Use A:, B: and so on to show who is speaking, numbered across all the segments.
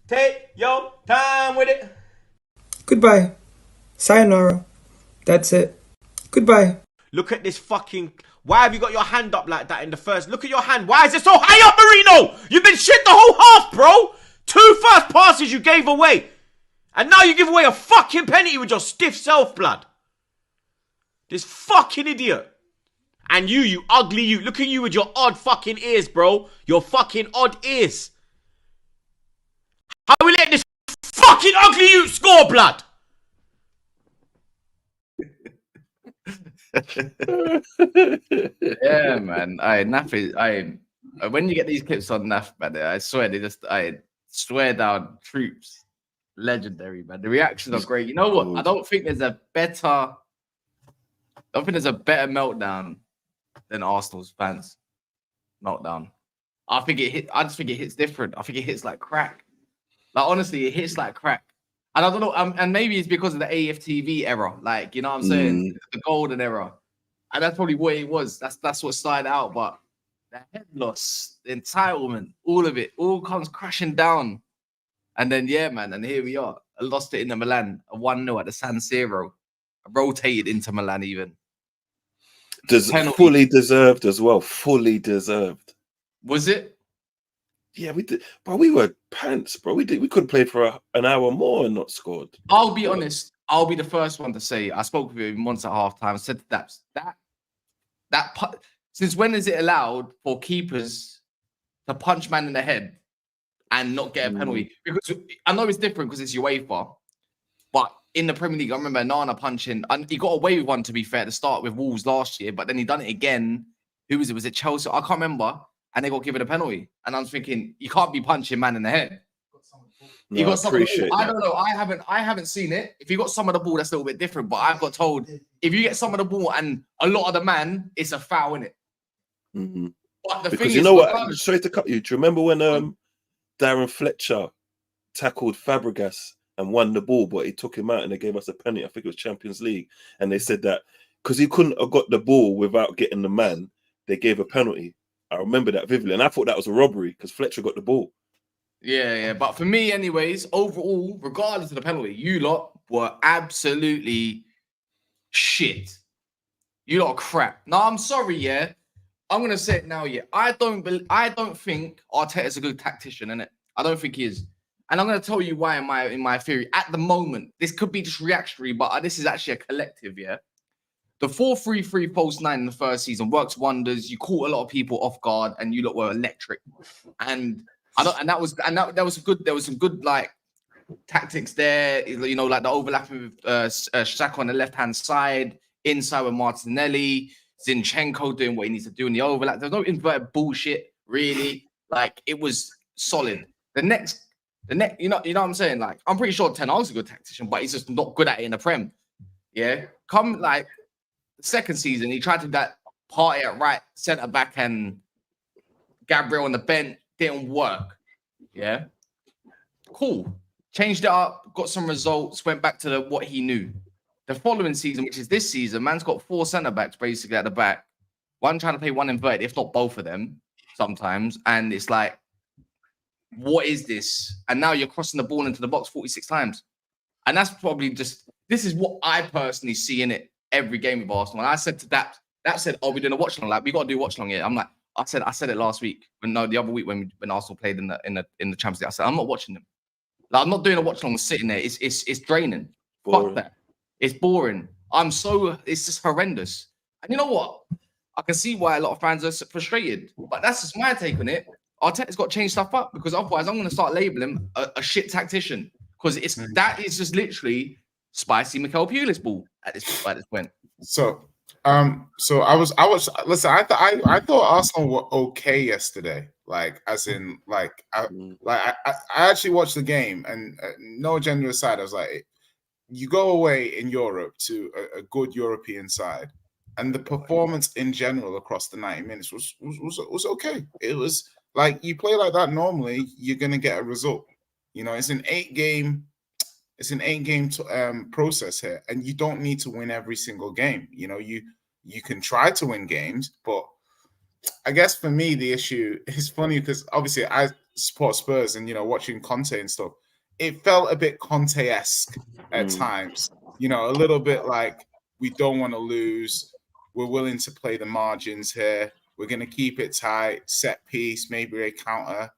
A: Take your time with it.
B: Goodbye. Sayonara. That's it. Goodbye.
A: Look at this fucking... Why have you got your hand up like that in the first? Look at your hand. Why is it so high up, Marino? You've been shit the whole half, bro. 2 first passes you gave away. And now you give away a fucking penalty with your stiff self, blood. This fucking idiot. And you ugly you. Look at you with your odd fucking ears, bro. Your fucking odd ears. How we let this fucking ugly you score, blood?
C: Yeah, man. When you get these clips on Naf, man, I swear down, troops, legendary, man. The reactions are great. You know what? I don't think there's a better meltdown than Arsenal's fans meltdown. I just think it hits different. I think it hits like crack. Like honestly, it hits like crack. And I don't know, and maybe it's because of the AFTV era, like, you know what I'm saying? The golden era. And that's probably what it was. That's what started out. But the head loss, the entitlement, all of it, all comes crashing down. And then, yeah, man, and here we are. I lost it in the Milan, a 1-0 at the San Siro. I rotated into Milan even.
D: Fully deserved as well. Fully deserved.
C: Was it?
D: Yeah, we did. But we were pants, bro. We could have played for an hour more and not scored.
C: I'll be honest. I'll be the first one to say, I spoke with him once at halftime, said that since when is it allowed for keepers to punch man in the head and not get a penalty? Because I know it's different because it's UEFA, but in the Premier League, I remember Nana punching, and he got away with one, to be fair, to start with Wolves last year, but then he done it again. Who was it? Was it Chelsea? I can't remember. And they got given a penalty. And I'm thinking, you can't be punching man in the head. You got some of the ball. I don't know. I haven't seen it. If you got some of the ball, that's a little bit different. But I've got told if you get some of the ball and a lot of the man, it's a foul, innit?
D: Mm-hmm.
C: But the
D: because
C: thing
D: you
C: is,
D: know what? Sorry to cut you. Do you remember when Darren Fletcher tackled Fabregas and won the ball, but he took him out and they gave us a penalty? I think it was Champions League, and they said that because he couldn't have got the ball without getting the man, they gave a penalty. I remember that vividly, and I thought that was a robbery because Fletcher got the ball.
C: Yeah. But for me, anyways, overall, regardless of the penalty, you lot were absolutely shit. You lot are crap. No, I'm sorry, yeah. I'm gonna say it now, yeah. I don't think Arteta's a good tactician, innit? I don't think he is. And I'm gonna tell you why in my theory. At the moment, this could be just reactionary, but this is actually a collective, yeah. The 4-3-3 false 9 in the first season works wonders. You caught a lot of people off guard, and you lot were electric. And there was some good like tactics there. You know, like the overlapping with Xhaka on the left hand side, inside with Martinelli, Zinchenko doing what he needs to do in the overlap. There's no inverted bullshit really. Like it was solid. The next, you know what I'm saying? Like I'm pretty sure Ten Hag's a good tactician, but he's just not good at it in the Prem. Yeah, come like. Second season, he tried to do that party at right centre back and Gabriel on the bench. Didn't work. Yeah. Cool. Changed it up, got some results, went back to what he knew. The following season, which is this season, man's got 4 centre backs basically at the back. One trying to play one inverted, if not both of them, sometimes. And it's like, what is this? And now you're crossing the ball into the box 46 times. And that's probably this is what I personally see in it. Every game with Arsenal. And I said to that said, "Oh, we're doing a watch long. Like we got to do watch long here." I'm like, I said it last week. The other week when Arsenal played in the Champions League. I said, I'm not watching them. Like I'm not doing a watch long sitting there. It's draining. Boring. Fuck that. It's boring. It's just horrendous. And you know what? I can see why a lot of fans are frustrated. But that's just my take on it. Arteta's got to change stuff up because otherwise I'm going to start labeling him a shit tactician because that is just literally spicy Mikel Pulis ball at this point.
E: So I was listen. I thought Arsenal were okay yesterday. Like as in I actually watched the game and no genuine side. I was like, you go away in Europe to a good European side, and the performance in general across the 90 minutes was okay. It was like you play like that normally, you're gonna get a result. You know, it's an 8-game process here, and you don't need to win every single game. You know, you can try to win games, but I guess for me the issue is funny because obviously support Spurs and watching Conte and stuff, it felt a bit Conte-esque at times. A little bit like, we don't want to lose. We're willing to play the margins here. We're going to keep it tight, set piece, maybe a counter.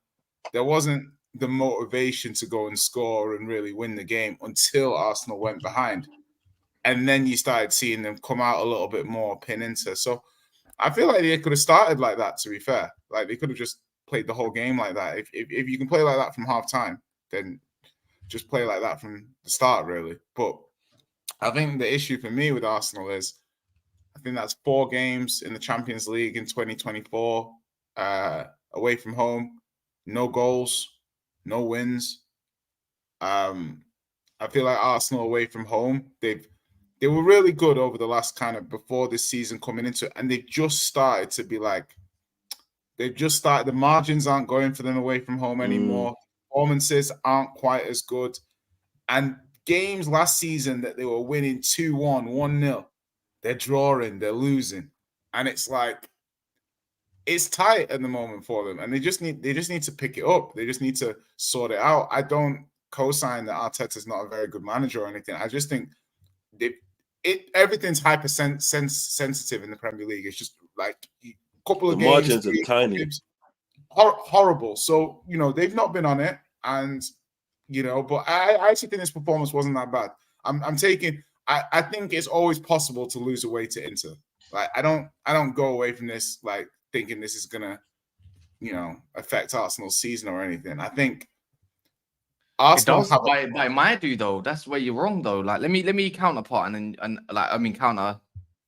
E: There wasn't the motivation to go and score and really win the game until Arsenal went behind. And then you started seeing them come out a little bit more, pin into. So I feel like they could have started like that, to be fair. Like, they could have just played the whole game like that. If you can play like that from half time, then just play like that from the start, really. But I think the issue for me with Arsenal is, I think that's 4 games in the Champions League in 2024, away from home, no goals, no wins. I feel like Arsenal away from home, they were really good over the last kind of before this season coming into it, and they've just started to be like, the margins aren't going for them away from home anymore. Performances aren't quite as good. And games last season that they were winning 2-1, 1-0, they're drawing, they're losing. And it's like, it's tight at the moment for them. And they just need to pick it up. They just need to sort it out. I don't co-sign that Arteta's not a very good manager or anything. I just think everything's hyper sensitive in the Premier League. It's just like a couple of games.
D: The margins are tiny.
E: Horrible. So, they've not been on it. And, but I actually think this performance wasn't that bad. I think it's always possible to lose away to Inter. Like, I don't go away from this like thinking this is gonna, affect Arsenal's season or anything. I think Arsenal
C: it might do though. That's where you're wrong though. Like, let me counterpart counter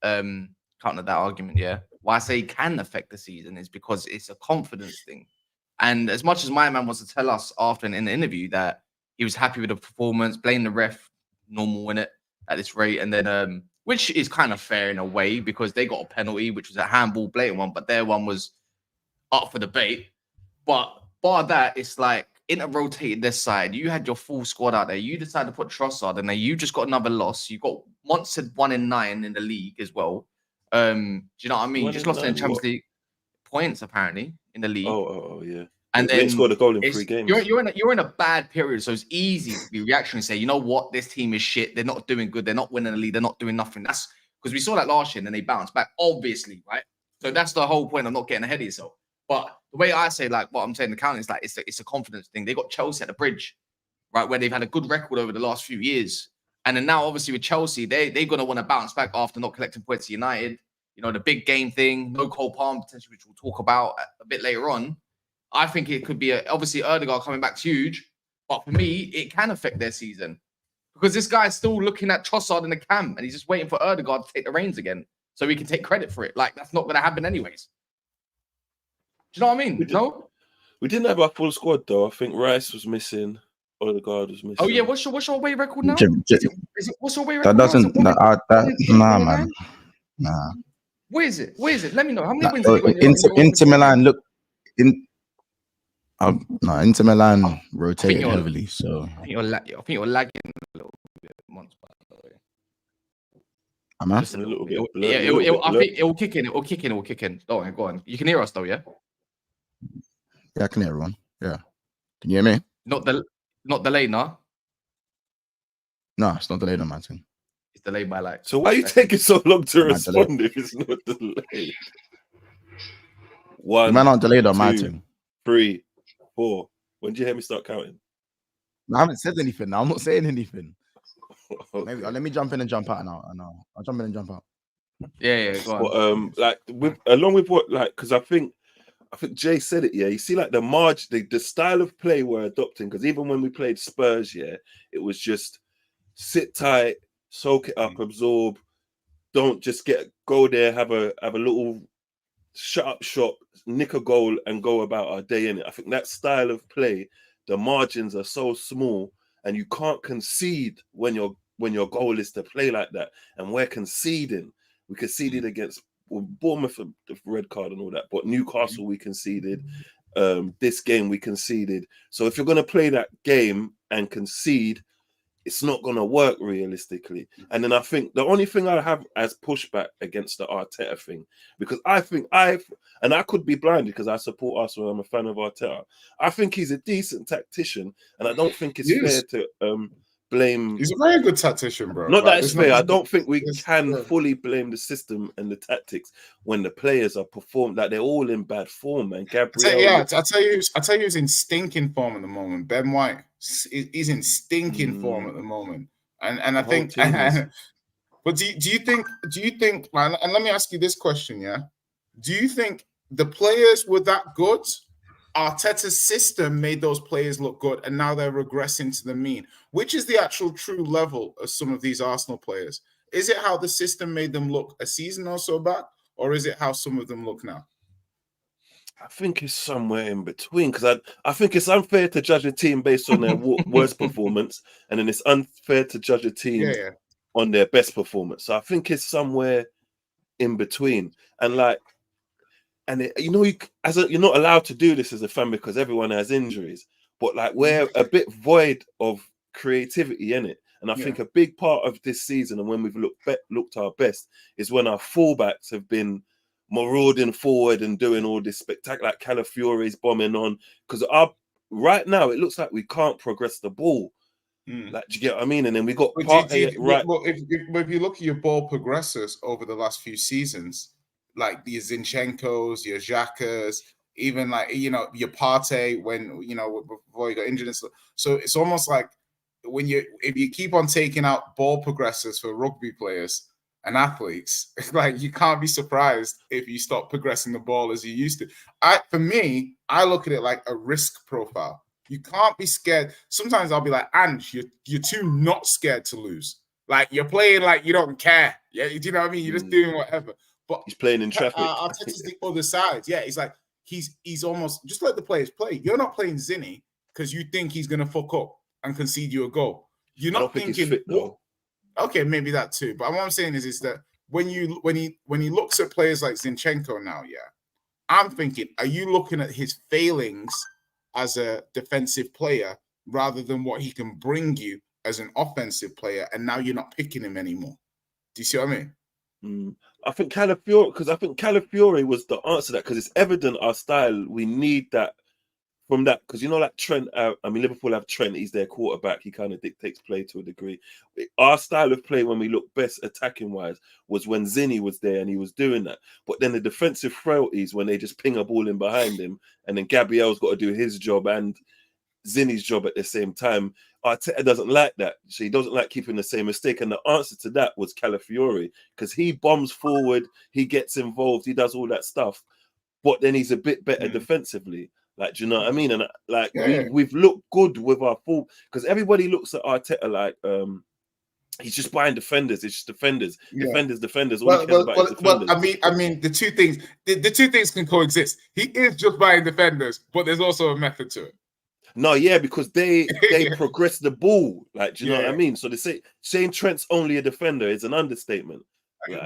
C: that argument. Yeah, why I say it can affect the season is because it's a confidence thing. And as much as my man wants to tell us after in the interview that he was happy with the performance, blame the ref, normal in it at this rate, and then which is kind of fair in a way because they got a penalty, which was a handball, blatant one, but their one was up for debate. But bar that, it's like Inter rotated this side. You had your full squad out there. You decided to put Trossard in there. You just got another loss. You got monstered 1 in 9 in the league as well. Do you know what I mean? You just lost in the Champions League points apparently in the league.
D: Oh yeah.
C: And then
D: scored a goal in 3 games.
C: You're in a bad period, so it's easy to be reactionary and say, you know what, this team is shit. They're not doing good. They're not winning the league. They're not doing nothing. That's because we saw that last year and then they bounced back, obviously, right? So that's the whole point of not getting ahead of yourself. But the way I say, like, what I'm saying, the counting is like it's a confidence thing. They got Chelsea at the bridge, right, where they've had a good record over the last few years, and then now obviously with Chelsea, they're gonna want to bounce back after not collecting points to United. The big game thing, no Cole Palmer potentially, which we'll talk about a bit later on. I think it could be obviously Odegaard coming back's huge, but for me, it can affect their season because this guy's still looking at Trossard in the camp and he's just waiting for Odegaard to take the reins again so he can take credit for it. Like, that's not going to happen anyways. Do you know what I mean?
D: We didn't have our full squad though. I think Rice was missing. Odegaard was missing.
C: Oh yeah, what's your away record now? What's your away record?
F: That doesn't. Nah, man. Nah.
C: Where is it? Let me know. How many wins have you got?
F: Inter Milan look in. No, Inter Milan rotated heavily, so
C: I think you're lagging a little bit. Months, by the way.
F: I'm
C: asking
D: a little bit.
C: I think it will kick in. It will kick in. Go on. You can hear us though, yeah?
F: Yeah, I can hear everyone. Yeah, can you hear me?
C: Not delayed, no.
F: No, it's not delayed on my thing.
C: It's delayed by like.
D: So why are you taking so long to respond if it's not delayed? 1,
F: man, not delayed on my thing.
D: 3, 4. When did you hear me start counting?
F: I haven't said anything. Now I'm not saying anything.
D: Okay.
F: Maybe let me jump in and jump out now. I know. I'll jump in and jump out.
C: Yeah. Go on.
D: But, along with what, because I think Jay said it. Yeah, you see, like the style of play we're adopting. Because even when we played Spurs, yeah, it was just sit tight, soak it up, absorb. Don't just go there, have a little shut up shop, nick a goal, and go about our day in it. I think that style of play, the margins are so small, and you can't concede when your goal is to play like that. And we're conceding. We conceded against Bournemouth, the red card and all that, but Newcastle we conceded. This game we conceded. So if you're going to play that game and concede, it's not going to work realistically. And then I think the only thing I have as pushback against the Arteta thing, because I think I could be blind because I support Arsenal, I'm a fan of Arteta. I think he's a decent tactician, and I don't think it's fair to blame.
E: He's a very good tactician, bro.
D: Not
E: Like,
D: that it's fair. I don't think we can fully blame the system and the tactics when the players are performing like they're all in bad form. And Gabriel,
E: I tell you who's in stinking form at the moment. Ben White, he's in stinking form at the moment, and I think. But do you think, man? And let me ask you this question, yeah? Do you think the players were that good? Arteta's system made those players look good, and now they're regressing to the mean. Which is the actual true level of some of these Arsenal players? Is it how the system made them look a season or so back, or is it how some of them look now?
D: I think it's somewhere in between, because I think it's unfair to judge a team based on their worst performance, and then it's unfair to judge a team on their best performance. So I think it's somewhere in between, and like. And you're not allowed to do this as a fan because everyone has injuries. But like we're a bit void of creativity in it. And I think a big part of this season and when we've looked our best is when our fullbacks have been marauding forward and doing all this spectacular, like Calafiori's bombing on. Because right now it looks like we can't progress the ball. Like, do you get what I mean? And then we got
E: if you look at your ball progressors over the last few seasons, like your Zinchenko's, your Xhakas, even like, your Partey when, before he got injured. And so it's almost like if you keep on taking out ball progressors for rugby players and athletes, like you can't be surprised if you stop progressing the ball as you used to. For me, I look at it like a risk profile. You can't be scared. Sometimes I'll be like, Ange, you're too not scared to lose. Like you're playing like you don't care. Yeah, do you know what I mean? You're just doing whatever. But
D: he's playing in traffic.
E: Arteta's the other side. Yeah, he's like he's almost just let the players play. You're not playing Zinni because you think he's gonna fuck up and concede you a goal. You're not thinking.
D: He's fit, though.
E: Okay, maybe that too. But what I'm saying is that when he looks at players like Zinchenko now, I'm thinking, are you looking at his failings as a defensive player rather than what he can bring you as an offensive player? And now you're not picking him anymore. Do you see what I mean?
D: I think Calafiori was the answer to that, because it's evident our style. We need that from that, because like Trent. Liverpool have Trent. He's their quarterback. He kind of dictates play to a degree. Our style of play when we look best attacking wise was when Zinni was there and he was doing that. But then the defensive frailties when they just ping a ball in behind him, and then Gabriel's got to do his job and Zinni's job at the same time. Arteta doesn't like that. So he doesn't like keeping the same mistake. And the answer to that was Calafiori, because he bombs forward, he gets involved, he does all that stuff, but then he's a bit better defensively. Like, do you know what I mean? And like we've looked good with our full, because everybody looks at Arteta like he's just buying defenders. It's just defenders, defenders. All he cares about is defenders.
E: I mean, the two things can coexist. He is just buying defenders, but there's also a method to it.
D: No, because they progress the ball. Like, do you know what I mean? So they say saying Trent's only a defender is an understatement. Like,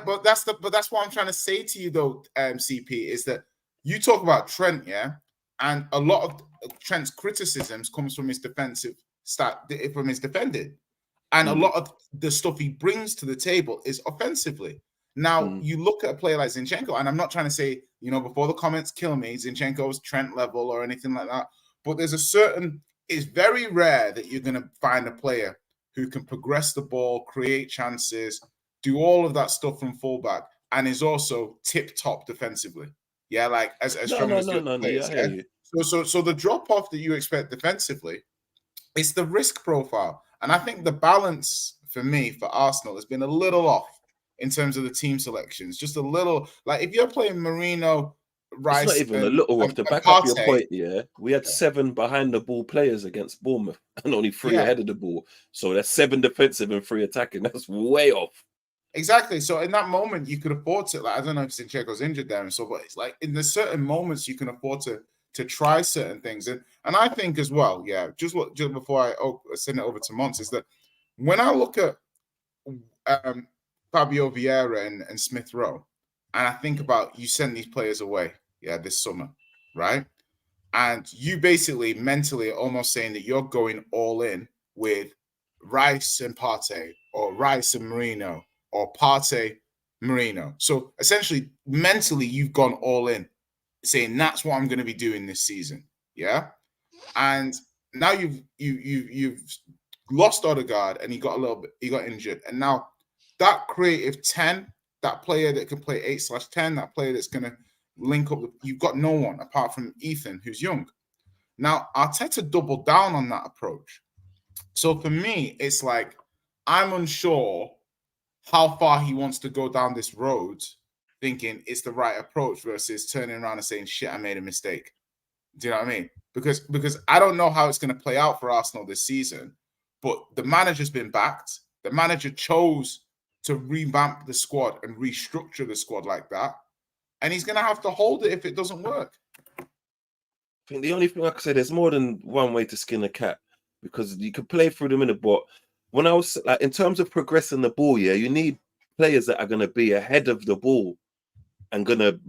E: but that's what I'm trying to say to you though, CP, is that you talk about Trent, and a lot of Trent's criticisms comes from his defensive from his defending, and a lot of the stuff he brings to the table is offensively. Now you look at a player like Zinchenko, and I'm not trying to say, before the comments kill me, Zinchenko's Trent level or anything like that. But it's very rare that you're going to find a player who can progress the ball, create chances, do all of that stuff from fullback, and is also tip-top defensively. Yeah, like as strong as the players. So the drop-off that you expect defensively, it's the risk profile. And I think the balance for me, for Arsenal, has been a little off in terms of the team selections. Just a little, like if you're playing Marino, Rice,
D: it's not even a little off. To back up your point, we had 7 behind the ball players against Bournemouth and only 3 ahead of the ball. So that's 7 defensive and 3 attacking. That's way off.
E: Exactly. So in that moment, you could afford to. Like, I don't know if Zinchenko's injured there, and so, but it's like in the certain moments you can afford to try certain things. And I think as well, just before I send it over to Mons, is that when I look at Fabio Vieira and Smith Rowe, and I think about you send these players away, this summer, right? And you basically mentally are almost saying that you're going all in with Rice and Partey, or Rice and Marino, or Partey, Marino. So essentially, mentally, you've gone all in, saying that's what I'm going to be doing this season. Yeah, and now you've lost Odegaard, and he got injured, and now that creative 10, that player that can play 8/10, that player that's going to link up, you've got no one apart from Ethan, who's young. Now Arteta doubled down on that approach. So for me, it's like I'm unsure how far he wants to go down this road, thinking it's the right approach versus turning around and saying, shit, I made a mistake. Do you know what I mean? Because I don't know how it's going to play out for Arsenal this season, but the manager's been backed. The manager chose to revamp the squad and restructure the squad like that. And he's going to have to hold it if it doesn't work.
D: I think the only thing I can say, there's more than one way to skin a cat, because you can play through the minute. But when I was like, in terms of progressing the ball, yeah, you need players that are going to be ahead of the ball and going to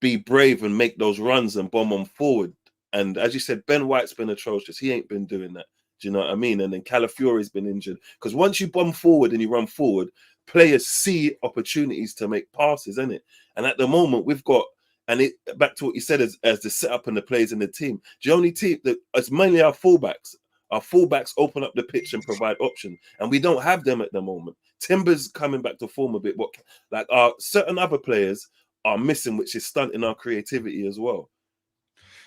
D: be brave and make those runs and bomb on forward. And as you said, Ben White's been atrocious. He ain't been doing that. Do you know what I mean? And then Calafiori's been injured. Because once you bomb forward and you run forward, players see opportunities to make passes, innit? And at the moment, we've got, and it back to what you said as the setup and the players in the team. The only team that it's mainly our fullbacks. Our fullbacks open up the pitch and provide option, and we don't have them at the moment. Timber's coming back to form a bit, but like our certain other players are missing, which is stunting our creativity as well.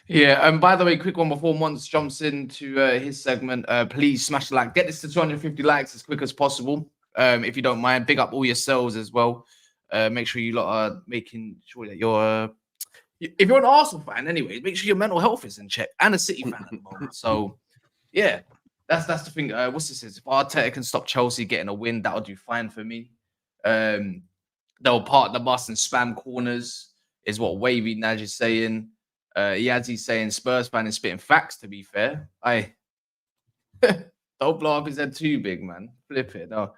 C: Yeah, and by the way, quick one before Mons jumps into his segment. Please smash the like. Get this to 250 likes as quick as possible. If you don't mind, big up all yourselves as well. Make sure you lot are making sure that you're if you're an Arsenal fan anyway, make sure your mental health is in check, and a City fan at the moment. So yeah, that's the thing. What's this is? If Arteta can stop Chelsea getting a win, that'll do fine for me. They'll park the bus and spam corners, is what Wavy Naj is saying. Yazzie saying Spurs fan is spitting facts, to be fair. Don't blow up his head too big, man. Flip it. No.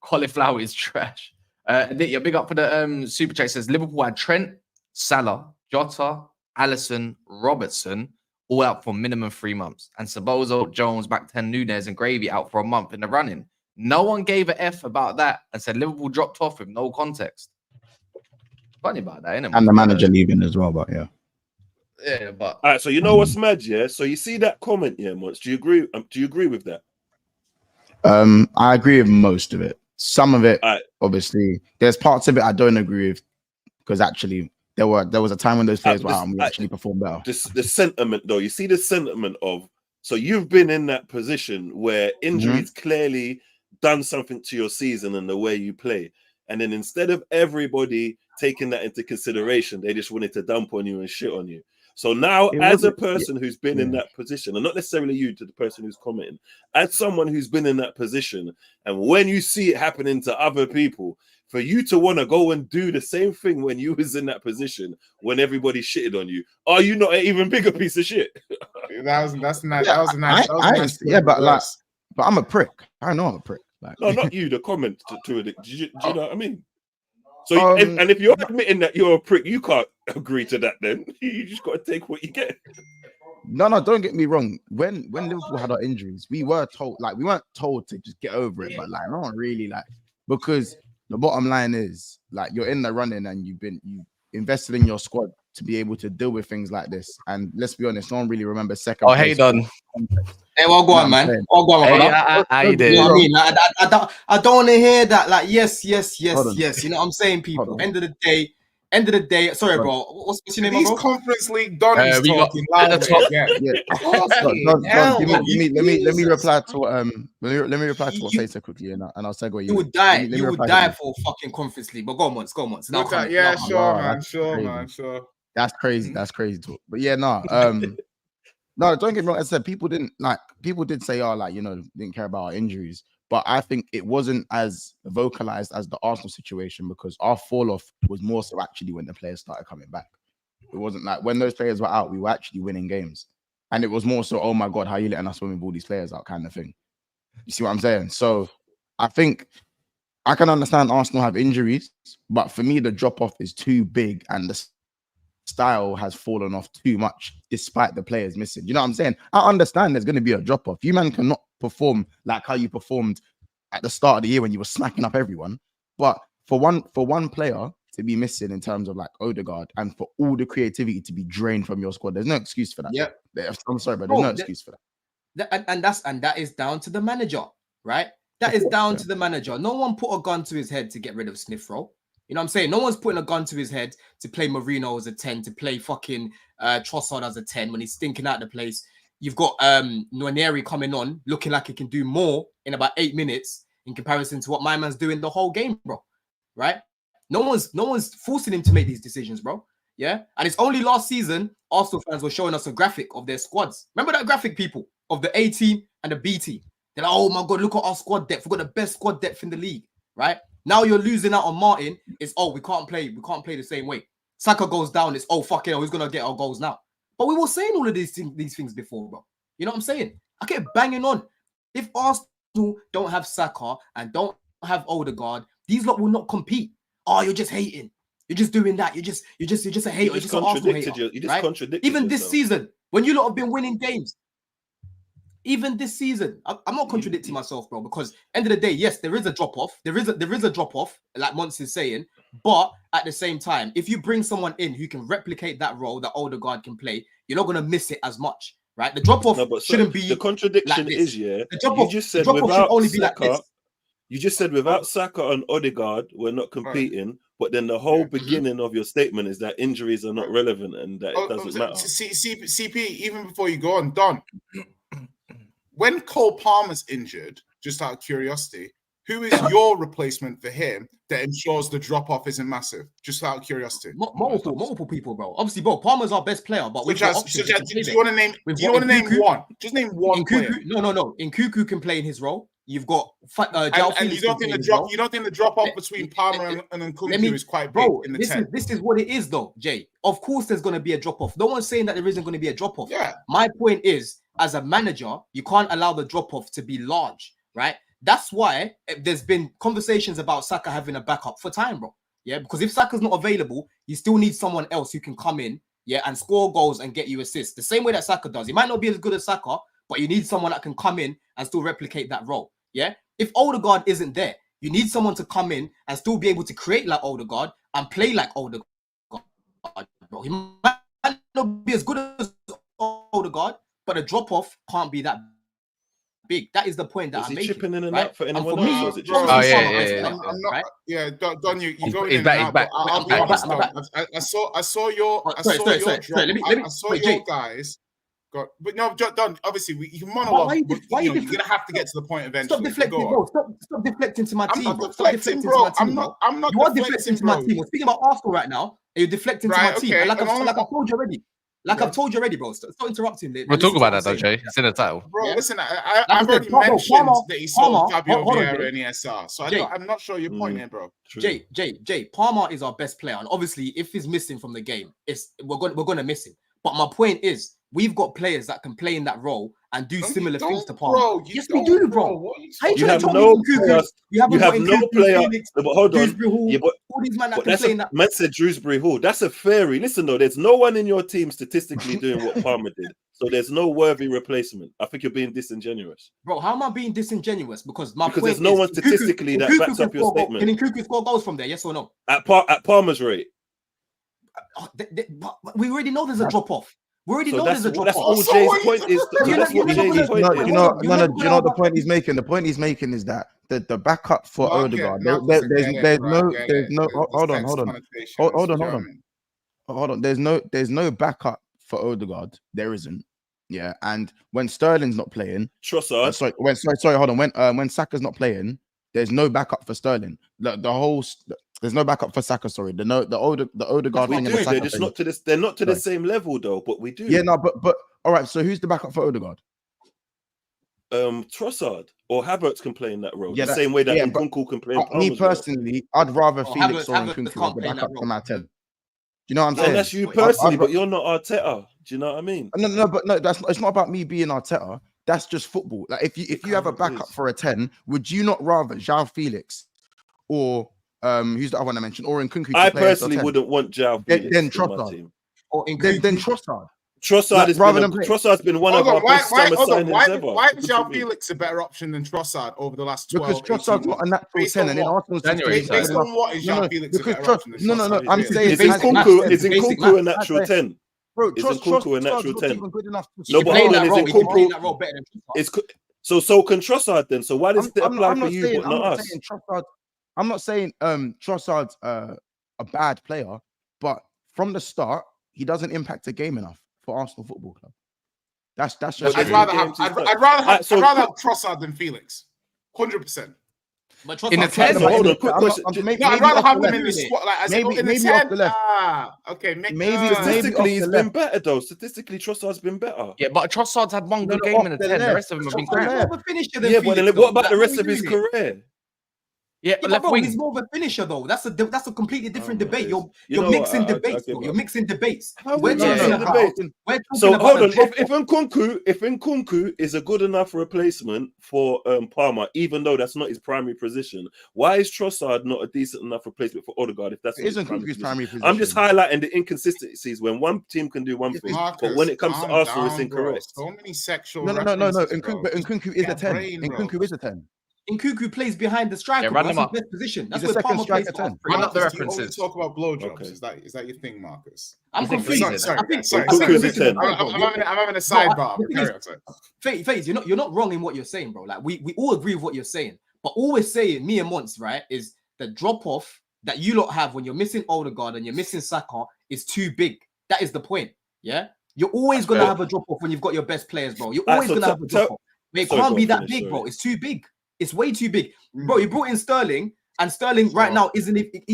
C: Cauliflower is trash. You're big up for the super chat. Says Liverpool had Trent, Salah, Jota, Alisson, Robertson all out for minimum 3 months. And Sabozo, Jones, Back-10, Nunez, and Gravy out for a month in the running. No one gave a F about that and said Liverpool dropped off with no context. Funny about that, innit?
F: And the manager leaving as well, but yeah.
C: Yeah, but
D: all right. So you know what's mad, yeah. So you see that comment, yeah, Mons. Do you agree? Do you agree with that?
F: I agree with most of it. Some of it, obviously, there's parts of it I don't agree with, because actually there was a time when those players were out and we actually performed better.
D: The sentiment, though, you see the sentiment of, so you've been in that position where injuries clearly done something to your season and the way you play, and then instead of everybody taking that into consideration, they just wanted to dump on you and shit on you. So now, as a person who's been in that position, and not necessarily you, to the person who's commenting, as someone who's been in that position, and when you see it happening to other people, for you to want to go and do the same thing when you was in that position, when everybody shitted on you, are you not an even bigger piece of shit?
E: That's nice. That was a nice.
F: But I'm a prick. I know I'm a prick. Like,
D: no, not you. The comment to it. Do you know what I mean? So, if you're admitting that you're a prick, you can't agree to that. Then you just got to take what you get.
F: No, don't get me wrong. When Liverpool had our injuries, we were told, like, we weren't told to just get over it, but like, not really, like, because the bottom line is, like, you're in the running and you invested in your squad to be able to deal with things like this. And let's be honest, no one really remembers second.
G: Oh, hey, Don. Hey, well, go on, man. Well, go on,
C: hey, I did.
G: You know what I mean? I don't want to hear that. Like, yes. You know what I'm saying, people? End of the day. Sorry, bro. What's your name,
E: These
G: bro?
E: Conference League Donnies talking loud.
F: Let me reply to what let me reply to what Faisal quickly, and I'll segue you.
G: You would die. You would die for fucking Conference League. But go on, Mons.
E: Yeah, sure, man.
F: That's crazy. That's crazy talk. But yeah, no. No, don't get me wrong. As I said, people did say, didn't care about our injuries. But I think it wasn't as vocalized as the Arsenal situation, because our fall off was more so actually when the players started coming back. It wasn't like when those players were out, we were actually winning games. And it was more so, oh my God, how are you letting us win with all these players out kind of thing. You see what I'm saying? So I think I can understand Arsenal have injuries, but for me, the drop off is too big and the style has fallen off too much despite the players missing. You know what I'm saying? I understand there's going to be a drop off. You man cannot perform like how you performed at the start of the year when you were smacking up everyone. But for one player to be missing in terms of like Odegaard, and for all the creativity to be drained from your squad, there's no excuse for that.
G: Yeah,
F: I'm sorry, but there's no excuse for that.
G: And that is down to the manager, right? That is down to the manager. No one put a gun to his head to get rid of Smith Rowe. You know what I'm saying? No one's putting a gun to his head to play Marino as a 10, to play fucking Trossard as a 10 when he's stinking out the place. You've got Nwaneri coming on, looking like he can do more in about 8 minutes in comparison to what my man's doing the whole game, bro. Right? No one's forcing him to make these decisions, bro. Yeah? And it's only last season Arsenal fans were showing us a graphic of their squads. Remember that graphic, people, of the A team and the B team? They're like, oh my God, look at our squad depth. We've got the best squad depth in the league, right? Now you're losing out on Martin. It's, oh, we can't play the same way. Saka goes down. It's, oh, fuck it, who's going to get our goals now? But we were saying all of these things before, bro. You know what I'm saying? I kept banging on. If Arsenal don't have Saka and don't have Odegaard, these lot will not compete. Oh, you're just hating. You're just doing that. You're just a hater. You're just an Arsenal hater.
D: You just
G: right?
D: contradicted
G: Even
D: yourself.
G: this season, when you lot have been winning games. Even this season, I'm not contradicting myself, bro, because end of the day, yes, there is a drop-off. There is a drop-off, like Mons is saying. But at the same time, if you bring someone in who can replicate that role that Odegaard can play, you're not going to miss it as much, right? The drop-off shouldn't be.
D: The contradiction
G: like
D: is, yeah,
G: the drop-off,
D: you just said
G: without only
D: Saka,
G: be like this.
D: You just said without Saka and Odegaard, we're not competing. But then the whole beginning of your statement is that injuries are not relevant and that it doesn't matter.
E: CP, even before you go on, Don, when Cole Palmer's injured, just out of curiosity, who is your replacement for him that ensures the drop-off isn't massive? Just out of curiosity.
G: Multiple people, bro. Obviously, bro, Palmer's our best player, but we've got options.
E: Do you want to name? Do you want to name one? Just name one player.
G: No. Nkunku can play in his role. You've got and
E: you don't think the drop off between Palmer and Nkunku is quite big in the 10?
G: This is what it is, though, Jay. Of course, there's going to be a drop off. No one's saying that there isn't going to be a drop off.
E: Yeah.
G: My point is, as a manager, you can't allow the drop off to be large, right? That's why there's been conversations about Saka having a backup for time, bro. Yeah, because if Saka's not available, you still need someone else who can come in, yeah, and score goals and get you assists. The same way that Saka does. He might not be as good as Saka, but you need someone that can come in and still replicate that role. Yeah. If Odegaard isn't there, you need someone to come in and still be able to create like Odegaard and play like Odegaard. Bro. He might not be as good as Odegaard, but a drop off can't be that big. That is the point that I'm making.
D: Chipping in and
G: right?
D: out for anyone else?
E: Don, you go in and out. I'll be honest, I saw your guys. But no, Don, obviously, you can monologue. You're going to have to get to the point eventually.
G: Stop deflecting, bro. Stop deflecting to my team.
E: I'm not deflecting, bro. I'm not
G: you are deflecting to my team. We're speaking about Arsenal right now, and you're deflecting to my team. And like I've told you already. I've told you already, bro. Stop interrupting.
H: We'll talk about that, though, Jay. It's in the title.
E: Bro, listen, I've already mentioned that he sold Fabio Vieira in ESR. So I'm not sure your point here, bro.
G: Jay, Palmer is our best player. And obviously, if he's missing from the game, we're going to miss him. But my point is, we've got players that can play in that role and do similar things to Palmer. Yes, we do, bro.
D: You have no player. But hold on.
G: All these men that can play in that.
D: Man said Shrewsbury Hall. That's a theory. Listen, though, there's no one in your team statistically doing what Palmer did. So there's no worthy replacement. I think you're being disingenuous.
G: Bro, how am I being disingenuous? Because there's
D: no one statistically that backs up your statement.
G: Can Nkunku score goals from there? Yes or no?
D: At Palmer's rate.
G: We already know there's a drop-off. We already know there's a drop-off.
D: That's all Jay's point is. That's what Jay's point is.
F: You know what the point he's making? The point he's making is that the backup for Odegaard, there's no. Hold on. There's no backup for Odegaard. There isn't. Yeah, and when Sterling's not playing,
D: Trossard.
F: Hold on. When Saka's not playing, there's no backup for Sterling. There's no backup for Saka. Sorry, the Odegaard thing.
D: They're just not to this. They're not to the same level though, but we do.
F: Yeah, no, but all right. So who's the backup for Odegaard?
D: Trossard or Havertz can play in that role. The same way that Nkunku can play.
F: Me personally, I'd rather Felix or Nkunku be backup for my 10. Do you know what I'm saying?
D: That's you personally, but you're not Arteta. Do you know what I mean?
F: No, it's not about me being Arteta. That's just football. Like if you have a backup for a 10, would you not rather João Felix or who's the other one I mentioned, or Nkunku?
D: I personally wouldn't want João Felix
F: then Trossard.
G: Or
F: then Trossard.
D: Trossard's been one of our best summer signings ever.
E: Why is João Felix a better option than Trossard over the last 12
F: Because Trossard's not a natural 10, and in Arsenal's
E: based on what is João Felix a better option than Trossard?
F: I'm saying
D: Is Nkunku a natural 10?
F: Bro,
D: Is Nkunku a natural 10?
F: Good enough to
D: No, but hold on, is
G: that
D: Nkunku...
G: role better than Trossard.
D: So can Trossard then? So why does it apply for you but not us?
F: I'm not saying Trossard's a bad player, but from the start, he doesn't impact the game enough for Arsenal Football Club. That's just.
E: I'd rather have Trossard than Felix, 100%.
H: In the 10,
D: hold on, quick question.
E: I'd rather have them in the squad. Like,
F: maybe
E: in the 10,
F: off the left.
E: Okay,
F: Maybe
D: statistically, he's been better though. Statistically, Trossard's been better.
H: Yeah, but Trossard's had one good game in the 10. The rest of them have been crap.
D: Yeah, but then what about the rest of his career?
H: Yeah, but bro,
G: he's more of a finisher though. That's a completely different debate. You're mixing debates, bro. You're mixing debates. We're talking about.
D: So hold on. If Nkunku is a good enough replacement for Palmer, even though that's not his primary position, why is Trossard not a decent enough replacement for Odegaard? If that's his primary position? I'm just highlighting the inconsistencies when one team can do one thing, but when it comes to Arsenal, it's incorrect.
E: So many sexual.
F: No. Nkunku is a 10. Nkunku is a 10.
G: Nkunku plays behind the striker.
H: Yeah,
G: That's his best position. That's
F: He's
G: where
F: a second
G: Palmer plays.
F: striker 10.
H: Run up the
E: Marcus,
H: references.
E: you only talk about blowjobs.
D: Okay.
E: Is that your thing, Marcus?
G: I'm confused.
E: Sorry.
D: Nkunku is a 10.
E: I'm having a sidebar.
G: FaZe, you're not wrong in what you're saying, bro. Like we all agree with what you're saying, but all we're saying, me and Mons, right, is the drop off that you lot have when you're missing Odegaard and you're missing Saka is too big. That is the point. Yeah, you're always gonna have a drop off when you've got your best players, bro. You're always gonna have a drop off. It can't be that big, bro. It's too big. It's way too big, bro. You brought in Sterling, and Sterling right now he's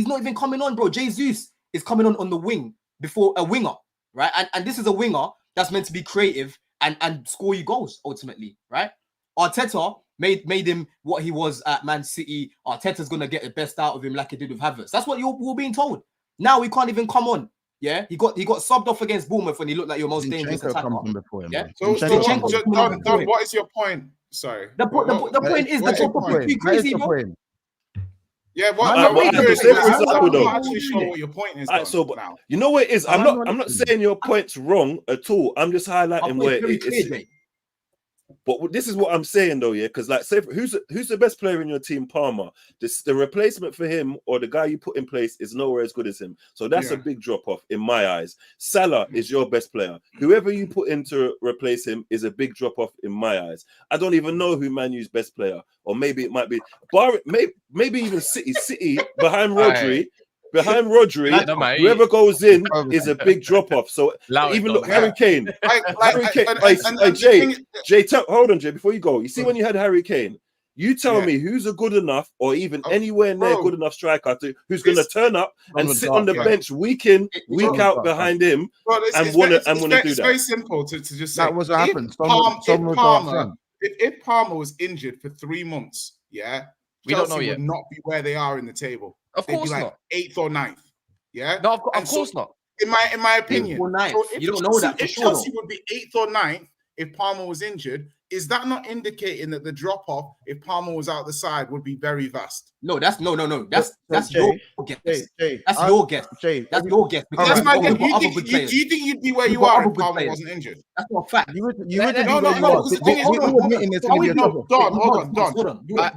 G: not even coming on, bro. Jesus is coming on the wing before a winger, right? And this is a winger that's meant to be creative and score you goals ultimately, right? Arteta made him what he was at Man City. Arteta's gonna get the best out of him like he did with Havertz. That's what we're being told. Now he can't even come on. Yeah, he got subbed off against Bournemouth when he looked like your most dangerous attacker. Yeah?
E: So Don, what is your point? Sorry.
G: The point is the drop off is too crazy, bro.
E: Yeah,
D: I'm
E: not actually sure what your point is.
D: So, now. You know what it is? I'm not saying your point's wrong at all. I'm just highlighting where it is. But this is what I'm saying though, yeah, because like, say who's the best player in your team, Palmer? The replacement for him or the guy you put in place is nowhere as good as him. So that's a big drop off in my eyes. Salah is your best player. Whoever you put in to replace him is a big drop off in my eyes. I don't even know who Man U's best player, or maybe it might be maybe even City behind Rodri. Behind Rodri, whoever goes in is a big drop off. So even look, Harry Kane. Jay, hold on, Jay, before you go. You see, when you had Harry Kane, you tell me who's a good enough or even anywhere near good enough striker who's going to turn up and sit on the bench week in, week out behind him and want to do that.
E: It's very simple to just say
F: that was what happened.
E: If Palmer was injured for 3 months,
H: we don't know yet.
E: Would not be where they are in the table.
H: Of course
E: They'd be like
H: not.
E: 8th or 9th. Yeah.
H: No, of course not.
E: In my opinion,
G: you don't know that.
E: If Chelsea would be 8th or 9th if Palmer was injured, is that not indicating that the drop off if Palmer was out the side would be very vast?
G: No, that's no. That's your guess. That's your guess. That's your guess.
E: That's my guess. Do you think you'd be where you are if Palmer wasn't injured?
G: That's not a fact.
E: No. Because the thing is,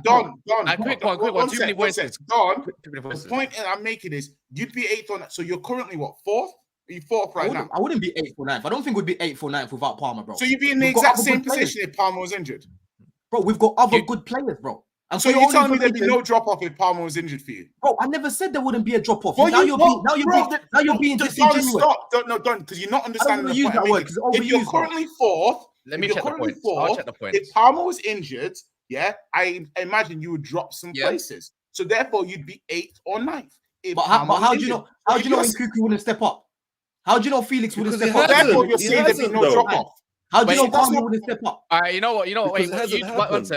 E: Don.
H: Quick one. Too many voices.
E: Don. The point I'm making is you'd be 8th on that. So you're currently what, 4th? Are you 4th right now?
G: I wouldn't be 8th or 9th. I don't think we'd be 8th or 9th without Palmer, bro.
E: So you'd be in the exact same position if Palmer was injured.
G: Bro, we've got other good players, bro. And
E: so you're telling me there'd be no drop off if Palmer was injured for you?
G: Bro, I never said there wouldn't be a drop off. Now you're being disingenuous.
E: Stop. Don't, because you're not understanding the point. If you're currently 4th,
H: let me check the point. I'll check the point.
E: If Palmer was injured, I imagine you would drop some places. So therefore, you'd be 8th or 9th.
G: But how do you know? How do you know Nkunku wouldn't step up? How do you know Felix wouldn't step up?
E: Therefore, you're saying there'd be no drop off.
G: How do you know Palmer wouldn't step up?
H: All right, you know what? Wait,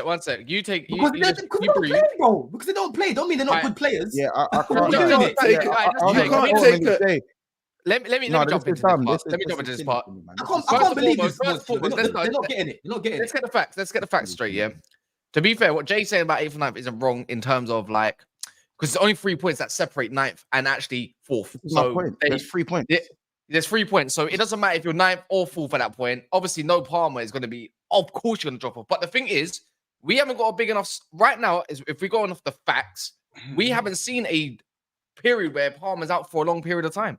H: one sec. You take.
G: Because they don't play, bro. Because they don't play. Don't mean they're not good players.
F: Yeah, I can't
D: take it.
H: Let me jump into this part. Let me jump into this part.
G: I can't believe this. They're not getting it.
H: Let's get the facts. Let's get the facts straight. Yeah. To be fair, what Jay's saying about 8th and 9th isn't wrong in terms of like, because it's only 3 points that separate 9th and actually 4th.
F: So there's 3 points.
H: There's 3 points. So it doesn't matter if you're 9th or 4th at that point. Obviously, no Palmer is going to be, of course, you're going to drop off. But the thing is, we haven't got a big enough, right now, if we're going off the facts, we haven't seen a period where Palmer's out for a long period of time.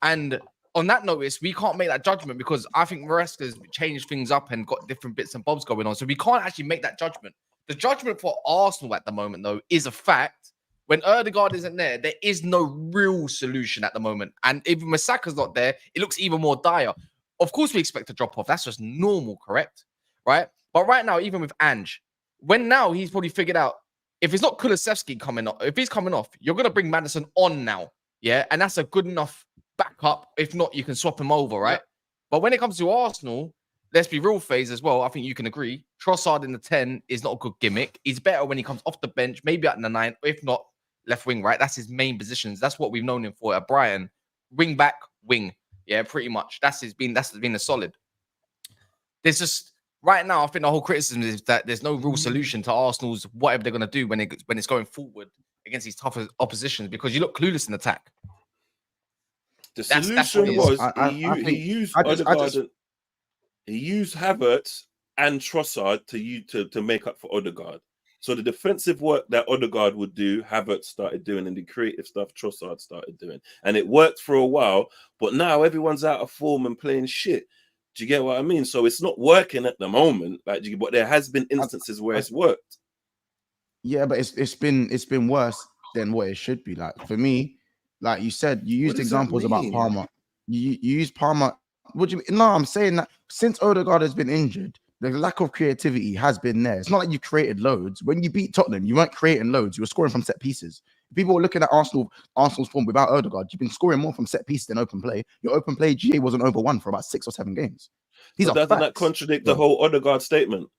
H: And on that notice, we can't make that judgment because I think Maresca's changed things up and got different bits and bobs going on. So we can't actually make that judgment. The judgment for Arsenal at the moment, though, is a fact. When Odegaard isn't there, there is no real solution at the moment. And even when Saka's not there, it looks even more dire. Of course, we expect a drop off. That's just normal, correct? Right? But right now, even with Ange, when now he's probably figured out, if it's not Kulusevski coming off, if he's coming off, you're going to bring Maddison on now. Yeah. And that's a good enough backup. If not, you can swap him over, right? Yeah. But when it comes to Arsenal, let's be real, FaZe, as well. I think you can agree. Trossard in the 10 is not a good gimmick. He's better when he comes off the bench, maybe at the 9, if not left wing, right? That's his main positions. That's what we've known him for at Brighton. Wing back, wing. Yeah, pretty much. That's been a solid. There's just right now, I think the whole criticism is that there's no real solution to Arsenal's whatever they're gonna do when it's going forward against these tougher oppositions because you look clueless in attack.
D: The solution was he used Odegaard. He used Havertz and Trossard to make up for Odegaard. So the defensive work that Odegaard would do, Havertz started doing, and the creative stuff Trossard started doing. And it worked for a while, but now everyone's out of form and playing shit. Do you get what I mean? So it's not working at the moment, but there has been instances where it's worked.
F: Yeah, but it's been worse than what it should be. Like for me, like you said, you used examples about Palmer. You used Palmer. What do you mean? No, I'm saying that since Odegaard has been injured, the lack of creativity has been there. It's not like you created loads. When you beat Tottenham, you weren't creating loads. You were scoring from set pieces. People were looking at Arsenal's form without Odegaard. You've been scoring more from set pieces than open play. Your open play GA wasn't over 1 for about 6 or 7 games.
D: Doesn't that contradict the whole Odegaard statement?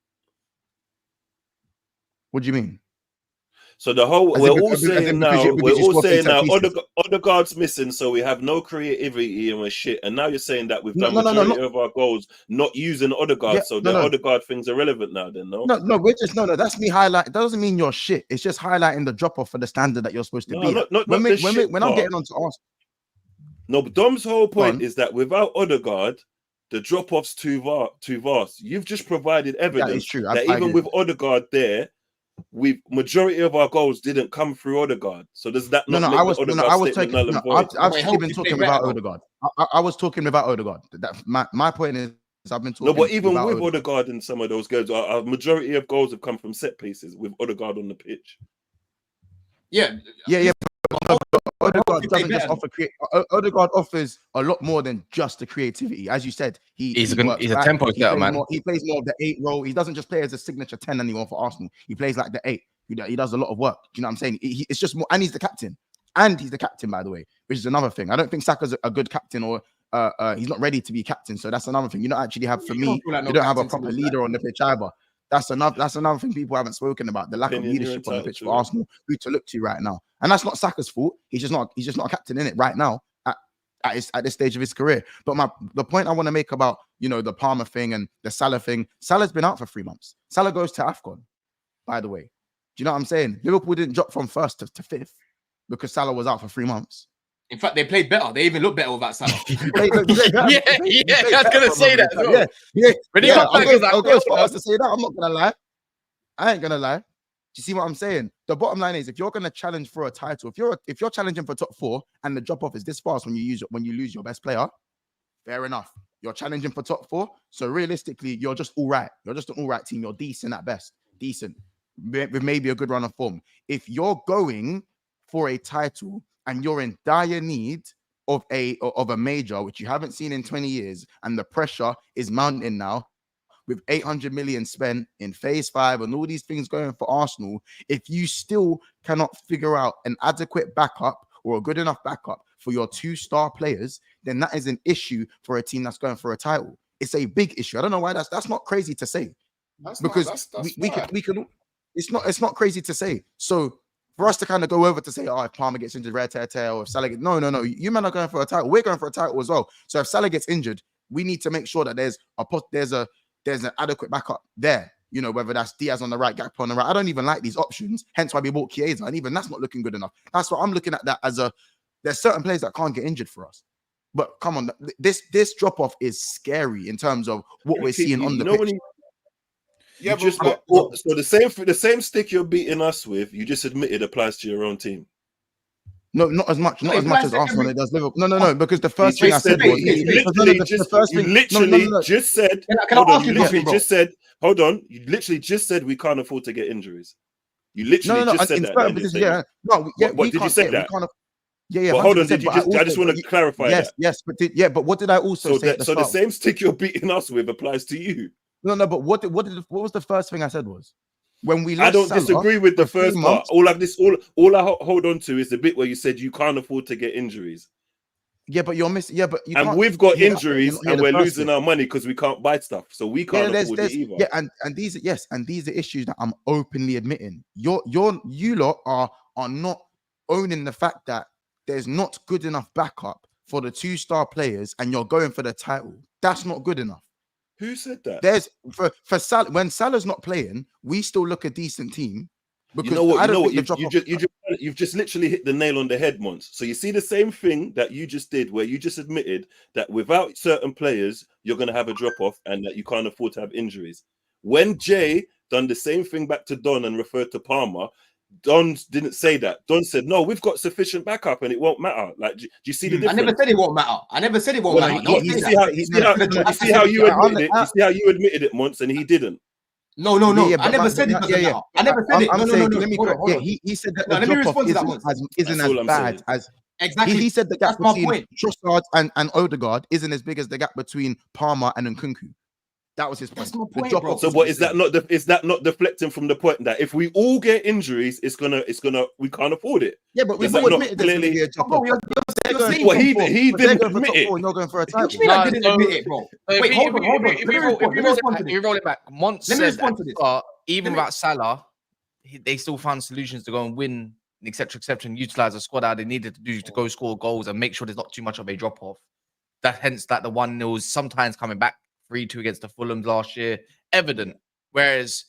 F: What do you mean?
D: So we're all saying now Odegaard's missing, so we have no creativity and we're shit. And now you're saying that we've done majority of our goals not using Odegaard, so the Odegaard thing's irrelevant now. Then
F: we're just that's me highlight. That doesn't mean you're shit. It's just highlighting the drop off for the standard that you're supposed to be. When I'm getting on to Arsenal.
D: No, but Dom's whole point is that without Odegaard, the drop off's too vast. You've just provided evidence that even with Odegaard there, majority of our goals didn't come through Odegaard. So does that not
F: I was actually been talking about Odegaard. I was talking about Odegaard. My point is I've been talking.
D: No, but even with Odegaard in some of those goals, our majority of goals have come from set pieces with Odegaard on the pitch.
F: Yeah. Odegaard doesn't just offer Odegaard offers a lot more than just the creativity. As you said, he's a
H: tempo setter, man.
F: He plays more of the 8 role. He doesn't just play as a signature 10 anymore for Arsenal. He plays like the 8. He does a lot of work. Do you know what I'm saying? It's just more, and he's the captain. And he's the captain, by the way, which is another thing. I don't think Saka's a good captain, or he's not ready to be captain. So that's another thing. You don't actually have, for me, you don't have a proper leader on the pitch either. That's another thing people haven't spoken about, the lack of leadership on the pitch for Arsenal, who to look to right now. And that's not Saka's fault. He's just not a captain in it right now at this stage of his career. But the point I want to make about, the Palmer thing and the Salah thing, Salah's been out for 3 months. Salah goes to AFCON, by the way. Do you know what I'm saying? Liverpool didn't drop from 1st to 5th because Salah was out for 3 months.
G: In fact, they played better. They even look better without Salah.
H: I was going to say that as well.
F: I'll go as far as to say that. I'm not going to lie. I ain't going to lie. Do you see what I'm saying? The bottom line is, if you're going to challenge for a title, if you're challenging for top 4 and the drop off is this fast when you lose your best player, fair enough. You're challenging for top 4, so realistically, you're just all right. You're just an all right team. You're decent at best, decent with maybe a good run of form. If you're going for a title and you're in dire need of a major, which you haven't seen in 20 years, and the pressure is mounting now, with 800 million spent in phase 5 and all these things going for Arsenal, if you still cannot figure out an adequate backup or a good enough backup for your 2-star players, then that is an issue for a team that's going for a title. It's a big issue. I don't know why that's not crazy to say. It's not crazy to say. So for us to kind of go over to say, if Palmer gets injured, or if Salah gets... No. You men are going for a title. We're going for a title as well. So if Salah gets injured, we need to make sure that there's an adequate backup there, whether that's Diaz on the right, Gakpo on the right. I don't even like these options, hence why we bought Chiesa, and even that's not looking good enough. That's what I'm looking at that as there's certain players that can't get injured for us. But come on, this drop off is scary in terms of what we're seeing on the pitch.
E: Yeah,
D: just
E: but
D: so the same stick you're beating us with, you just admitted applies to your own team.
F: No, not as much as Arsenal it does Liverpool. No, because the first thing I said was
D: you literally just said. Hold on, you literally just said we can't afford to get injuries. You literally just said that. What did you say that?
F: Yeah.
D: But hold on, did you just? I just want to clarify that.
F: Yes, but but what did I also say?
D: So the same stick you're beating us with applies to you.
F: No, but what was the first thing I said was when we lost
D: I don't
F: Salah
D: disagree with the first part.
F: months,
D: All I hold on to is the bit where you said you can't afford to get injuries.
F: Yeah, but you're missing. Yeah, but you
D: and we've got injuries and we're losing our money because we can't buy stuff, so we can't afford it either.
F: Yeah, and these are issues that I'm openly admitting. You lot are not owning the fact that there's not good enough backup for the 2-star players, and you're going for the title. That's not good enough.
D: Who said that?
F: There's for Salah, when Salah's not playing, we still look a decent team. Because
D: you know what? You've just literally hit the nail on the head, Mons. So you see the same thing that you just did, where you just admitted that without certain players, you're going to have a drop off, and that you can't afford to have injuries. When Jay done the same thing back to Don and referred to Palmer, Don didn't say that. Don said, "No, we've got sufficient backup, and it won't matter." Like, do you see the difference?
G: I never said it won't matter. I never said it won't matter.
D: You see how you admitted it. You see how you admitted it once, and he didn't.
G: No. I never said it. I never said it. No.
F: He said that the drop off isn't as bad as
G: exactly.
F: He said the gap between Trossard and Odegaard isn't as big as the gap between Palmer and Nkunku. That was his point.
G: That's my point, bro.
D: So what is that not? Is that not deflecting from the point that if we all get injuries, it's gonna we can't afford it?
F: Yeah, but we've all admitted clearly.
D: He didn't admit it.
F: You're going for a title.
G: I didn't admit it, bro. Wait, hold on.
H: If we roll it back, Mons said even without Salah, they still found solutions to go and win, etc., and utilize the squad how they needed to do to go score goals and make sure there's not too much of a drop off. That hence that the 1-0s sometimes coming back 3-2 against the Fulhams last year, evident. Whereas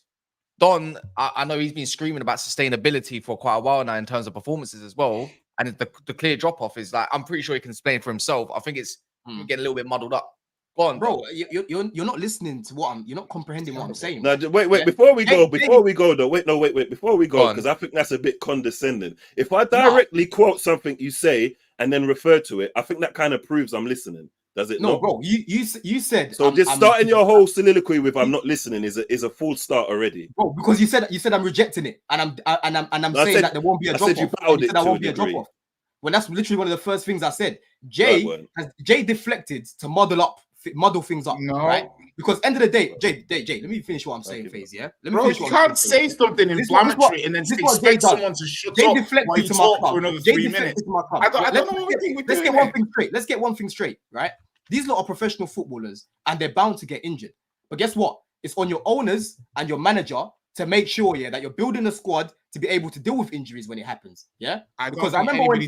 H: Don, I know he's been screaming about sustainability for quite a while now in terms of performances as well. And the clear drop off is like, I'm pretty sure he can explain for himself. I think it's getting a little bit muddled up. Go on,
G: bro. You're not listening to what you're not comprehending what I'm saying.
D: No, wait. Before we go, though. Wait. Before we go, because I think that's a bit condescending. If I directly quote something you say and then refer to it, I think that kind of proves I'm listening. Does it?
G: No, bro. You said
D: so. Just starting your whole soliloquy with "I'm not listening" is a full start already,
G: bro. Because you said I'm rejecting it, and I'm saying that there won't be a drop off. You said there won't be a drop off. When that's literally one of the first things I said. Jay deflected to muddle things up, right? Because end of the day, Jay, let me finish what I'm saying, FaZe. Yeah,
E: bro, you can't say something inflammatory and then expect someone to shut up while you talk for another 3 minutes. I don't know what we think we're doing.
G: Let's get one thing straight, right? These lot are professional footballers and they're bound to get injured. But guess what? It's on your owners and your manager to make sure, that you're building a squad to be able to deal with injuries when it happens. Yeah, because I remember when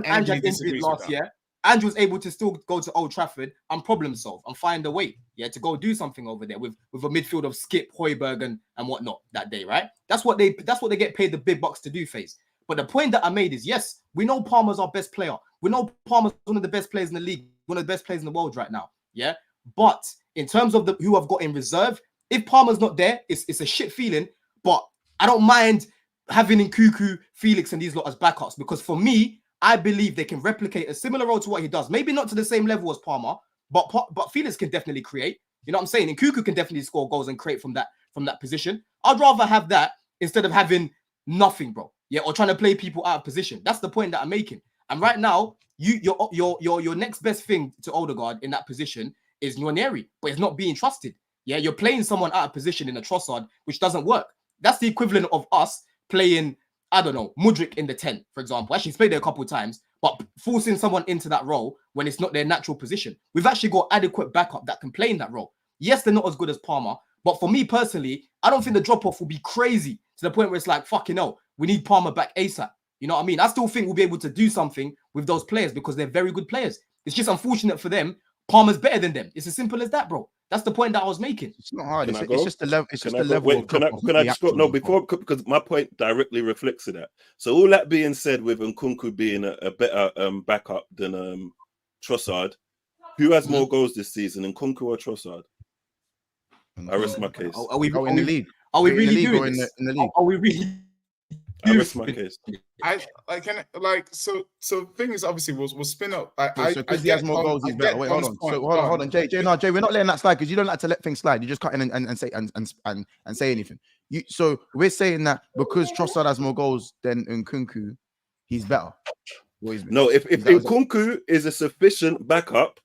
G: Ange had injured last year. Ange was able to still go to Old Trafford and problem solve and find a way, to go do something over there with a midfield of Skip, Højbjerg, and whatnot that day, right? That's what they get paid the big bucks to do, FaZe. But the point that I made is, yes, we know Palmer's our best player. We know Palmer's one of the best players in the league, one of the best players in the world right now. Yeah, but in terms of who I've got in reserve, if Palmer's not there, it's a shit feeling. But I don't mind having Nkunku, Felix, and these lot as backups because for me, I believe they can replicate a similar role to what he does. Maybe not to the same level as Palmer, but Felix can definitely create. You know what I'm saying? And Nkunku can definitely score goals and create from that position. I'd rather have that instead of having nothing, bro. Yeah, or trying to play people out of position. That's the point that I'm making. And right now, your next best thing to Odegaard in that position is Nwaneri, but it's not being trusted. Yeah, you're playing someone out of position in a Trossard, which doesn't work. That's the equivalent of us playing, I don't know, Mudryk in the 10, for example. Actually, he's played there a couple of times, but forcing someone into that role when it's not their natural position. We've actually got adequate backup that can play in that role. Yes, they're not as good as Palmer, but for me personally, I don't think the drop-off will be crazy to the point where it's like, fucking hell, we need Palmer back ASAP. You know what I mean? I still think we'll be able to do something with those players because they're very good players. It's just unfortunate for them. Palmer's better than them. It's as simple as that, bro. That's the point that I was making.
F: It's not hard.
D: Can
F: It's,
D: I
F: it's
D: go?
F: just the level. It's just
D: Can
F: the
D: I go?
F: level.
D: Wait,
F: of
D: can
F: drop-off
D: I
F: of
D: just go?
F: reaction
D: No,
F: as well.
D: because my point directly reflects to that. So all that being said, with Nkunku being a better backup than Trossard, who has more goals this season, Nkunku or Trossard? I rest my case.
G: Are we
F: in the league?
G: Are we
F: In the
G: really
F: league or
G: doing
F: in
G: this?
F: the league?
G: Are we really?
D: I rest my case.
E: So thing is, obviously we'll spin up.
F: So because he has more goals, he's better. Wait, hold on. So hold on, Jay. No, Jay, we're not letting that slide because you don't like to let things slide. You just cut in and say anything. So we're saying that because Trossard has more goals than Nkunku, he's better.
D: No, if Nkunku is a sufficient backup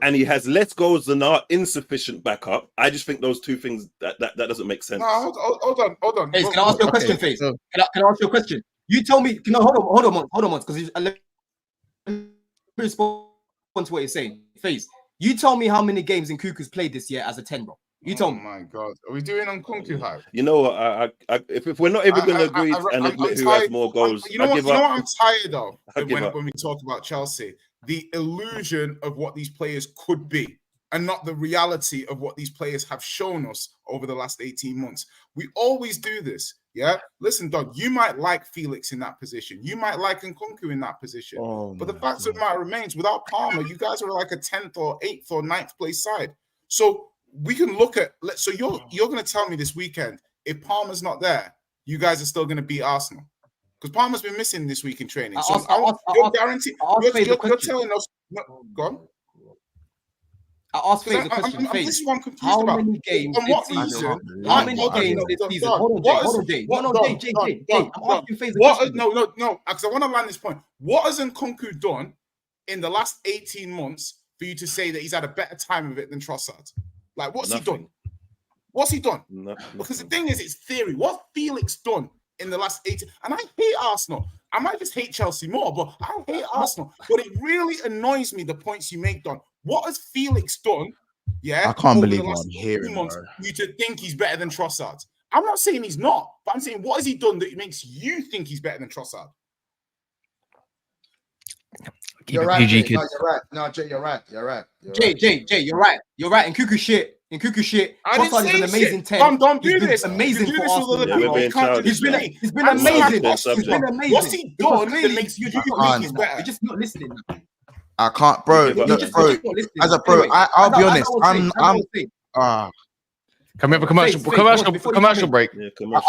D: and he has less goals than our insufficient backup, I just think those two things that doesn't make sense.
E: No, hold on.
G: Face, can I ask you a question, Face?
F: So-
G: Can I ask you a question? You tell me. No, hold on, because let me respond to what you're saying. Face, you tell me how many games Nkunku's played this year as a 10, bro. You tell me.
E: Oh my God, are we doing Nkunku hype?
D: You know what? If we're not even going to agree and admit who has more goals,
E: You know what I'm tired of
D: up.
E: when we talk about Chelsea? The illusion of what these players could be and not the reality of what these players have shown us over the last 18 months. We always do this. Yeah. Listen, Doug, you might like Felix in that position. You might like Nkunku in that position. But the fact of the matter remains, without Palmer, you guys are like a 10th or 8th or 9th place side. So we can look at, so you're going to tell me this weekend, if Palmer's not there, you guys are still going to beat Arsenal. Because Palmer's been missing this week in training. So you're guaranteed. You're telling us. No, go on.
G: I asked Faye the question.
E: This is what I'm confused
G: how
E: about.
G: many games
E: On
G: this
E: what
G: season?
E: reason?
G: How many games this season? Hold on, Jay. No, Jay. I'm asking Faye the question.
E: No, because I want to land this point. What has Nkunku done in the last 18 months for you to say that he's had a better time of it than Trossard? Like, what's he done? What's he done? Because the thing is, it's theory. What's Felix done in the last 18? And I hate Arsenal. I might just hate Chelsea more, but I hate Arsenal. But it really annoys me, the points you make, Don. What has Felix done? Yeah,
F: I can't believe what I'm hearing.
E: You to think he's better than Trossard. I'm not saying he's not, but I'm saying what has he done that makes you think he's better than Trossard?
F: You're right, Jay. No, you're right. No, Jay, you're right.
G: Jay, you're right. You're right. Nkunku shit. Trossard is an amazing 10.
E: Don't do this.
G: Amazing for
E: Arsenal.
G: He's been amazing.
E: What's he done that makes you think he's better?
G: You're just not listening.
F: I can't, bro. Look, bro. As a pro, I'll be honest.
H: Can we have a commercial break?
F: Yeah,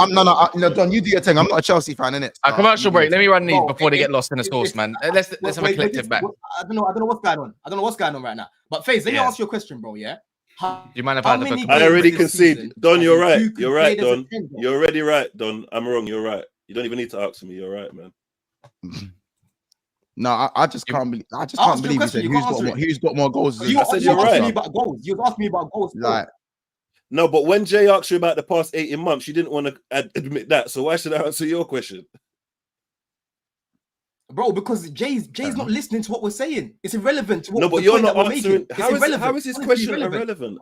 F: no, Don, you do your thing. I'm not a Chelsea fan, innit?
H: A commercial break. Let me run these before they get lost in the sauce, man. Let's have a collective back.
G: I don't know what's going on. I don't know what's going on right now. But Faze, let me ask you a question, bro. Yeah.
H: Do you mind if I
D: already concede? Don, you're right. You're right, Don. You're already right, Don. I'm wrong. You're right. You don't even need to ask me. You're right, man.
F: No, I just can't believe. I just can't believe you said who's got more goals.
G: I said you're right. You asked me about goals.
F: Like,
D: no, but when Jay asked you about the past 18 months, you didn't want to admit that. So why should I answer your question?
G: Bro, because Jay's not listening to what we're saying. It's irrelevant to what
D: no, but you're not answering.
G: How
D: is his question irrelevant?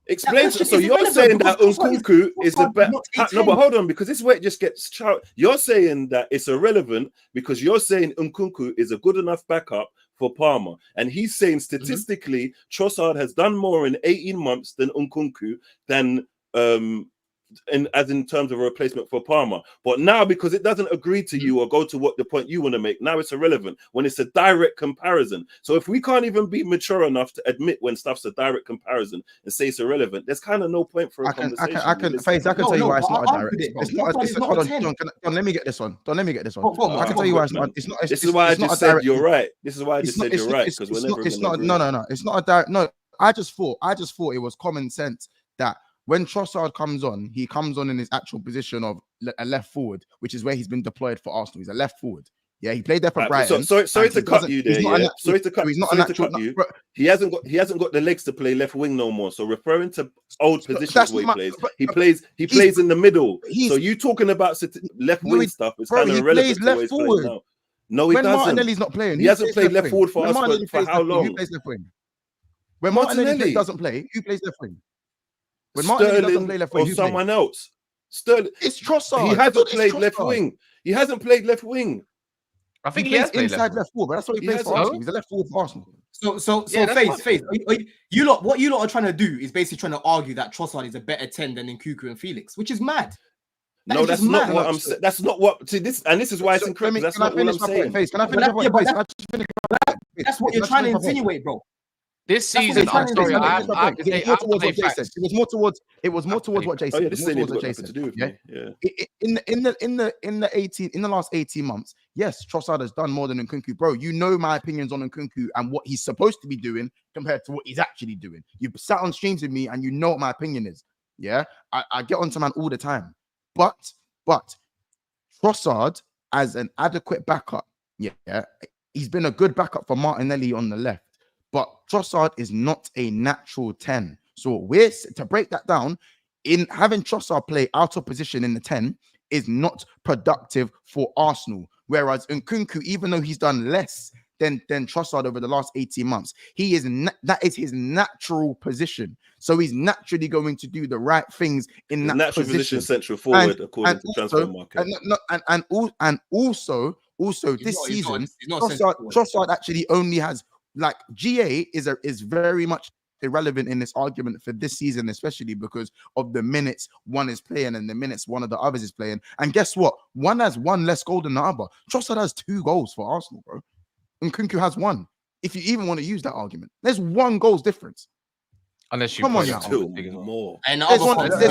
D: Explain. So you're saying that Nkunku is the better. No, but hold on, because this is where it just gets. You're saying that it's irrelevant because you're saying Nkunku is a good enough backup for Palmer, and he's saying statistically Trossard has done more in 18 months than Nkunku than in terms of a replacement for Palmer. But now, because it doesn't agree to you or go to what the point you want to make, now it's irrelevant when it's a direct comparison. So if we can't even be mature enough to admit when stuff's a direct comparison and say it's irrelevant, there's kind of no point for a conversation.
F: I can tell you why it's not a direct. Hold on, Don, let me get this one. I can tell you why it's not.
D: This is why I just said you're right. This is why I just said you're right, because we're never going to.
F: No. It's not a direct. No, I just thought it was common sense that when Trossard comes on, he comes on in his actual position of a left forward, which is where he's been deployed for Arsenal. He's a left forward. Yeah, he played there for Brighton.
D: Sorry to cut you there. Sorry to cut you. He hasn't got the legs to play left wing no more. So referring to old positions where he plays, he plays in the middle. So you talking about left wing stuff is kind of irrelevant to where he's playing now. No, he doesn't.
F: Martinelli's not playing.
D: He hasn't played left forward for us for how long?
F: Who plays left wing? When Martinelli doesn't play, who plays left wing? When Martinelli doesn't play left wing,
D: or someone else. Sterling.
F: It's Trossard.
D: He hasn't played left wing. He hasn't played left wing.
H: I think he has played
F: inside left forward, but that's what he plays for Arsenal. He's a left forward for Arsenal.
G: So,
H: Yeah, that's
G: Faith,
H: fine.
G: what you lot are trying to do is basically trying to argue that Trossard is a better 10 than Nkunku and Felix, which is mad.
D: No, that's not what I'm saying. That's not what. See, this is why it's incorrect. That's not what I'm saying.
F: Face? Can I finish my point?
G: That's what you're trying to insinuate, bro.
H: This season, I'm sorry,
F: it was more towards what Jason.
D: Oh yeah, this ain't got nothing to do with me. Yeah.
F: In the last 18 months, yes, Trossard has done more than Nkunku, bro. You know my opinions on Nkunku and what he's supposed to be doing compared to what he's actually doing. You've sat on streams with me and you know what my opinion is. Yeah, I get onto man all the time, but Trossard as an adequate backup, yeah, he's been a good backup for Martinelli on the left. But Trossard is not a natural 10. So to break that down, in having Trossard play out of position in the 10 is not productive for Arsenal. Whereas Nkunku, even though he's done less than Trossard over the last 18 months, that is his natural position. So he's naturally going to do the right things in that
D: natural position, central forward, according to transfer market.
F: And also this season, Trossard actually only has. Like GA is very much irrelevant in this argument for this season, especially because of the minutes one is playing and the minutes one of the others is playing. And guess what? One has one less goal than the other. Trossard has 2 goals for Arsenal, bro. And Nkunku has 1. If you even want to use that argument, there's 1 goal's difference.
H: Unless you
F: come on,
D: more.
G: And
F: I'm not going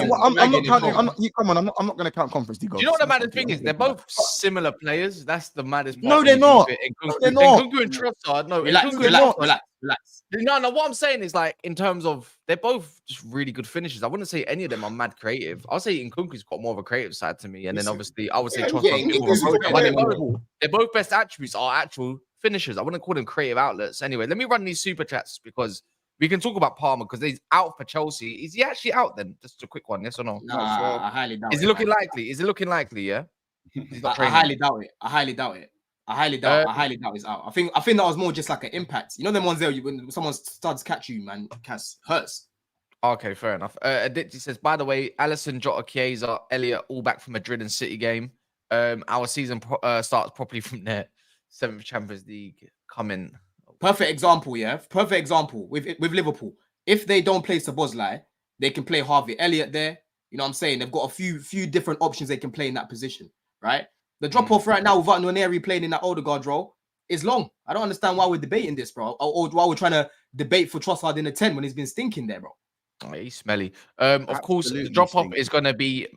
F: to count conference.
H: Do you know what the maddest thing is? They're both similar players. That's the maddest part.
F: No, they're not.
H: Nkunku and Trossard. No,
G: relax.
H: No. What I'm saying is, like, in terms of they're both just really good finishers. I wouldn't say any of them are mad creative. I'll say Nkunku's got more of a creative side to me, and then obviously I would say Trossard. Their both best attributes are actual finishers. I wouldn't call them creative outlets. Anyway, let me run these super chats because we can talk about Palmer because he's out for Chelsea. Is he actually out then? Just a quick one, yes or no?
G: No, I highly doubt it.
H: Is it looking likely? Is it looking likely? Yeah.
G: I highly doubt it. I highly doubt he's out. I think that was more just like an impact. You know them ones there when someone starts to catch you, man, hurts.
H: Okay, fair enough. Aditi says, by the way, Alisson, Jota, Chiesa, Elliott, all back from Madrid and City game. Our season starts properly from there. 7th Champions League coming.
G: Perfect example, yeah. Perfect example with Liverpool. If they don't play Szoboszlai, they can play Harvey Elliott there. You know what I'm saying? They've got a few different options they can play in that position, right? The drop-off right now without Nwaneri playing in that Odegaard role is long. I don't understand why we're debating this, bro. Or why we're trying to debate for Trossard in the 10 when he's been stinking there, bro.
H: Oh, he's smelly. Of course, the drop-off is going to be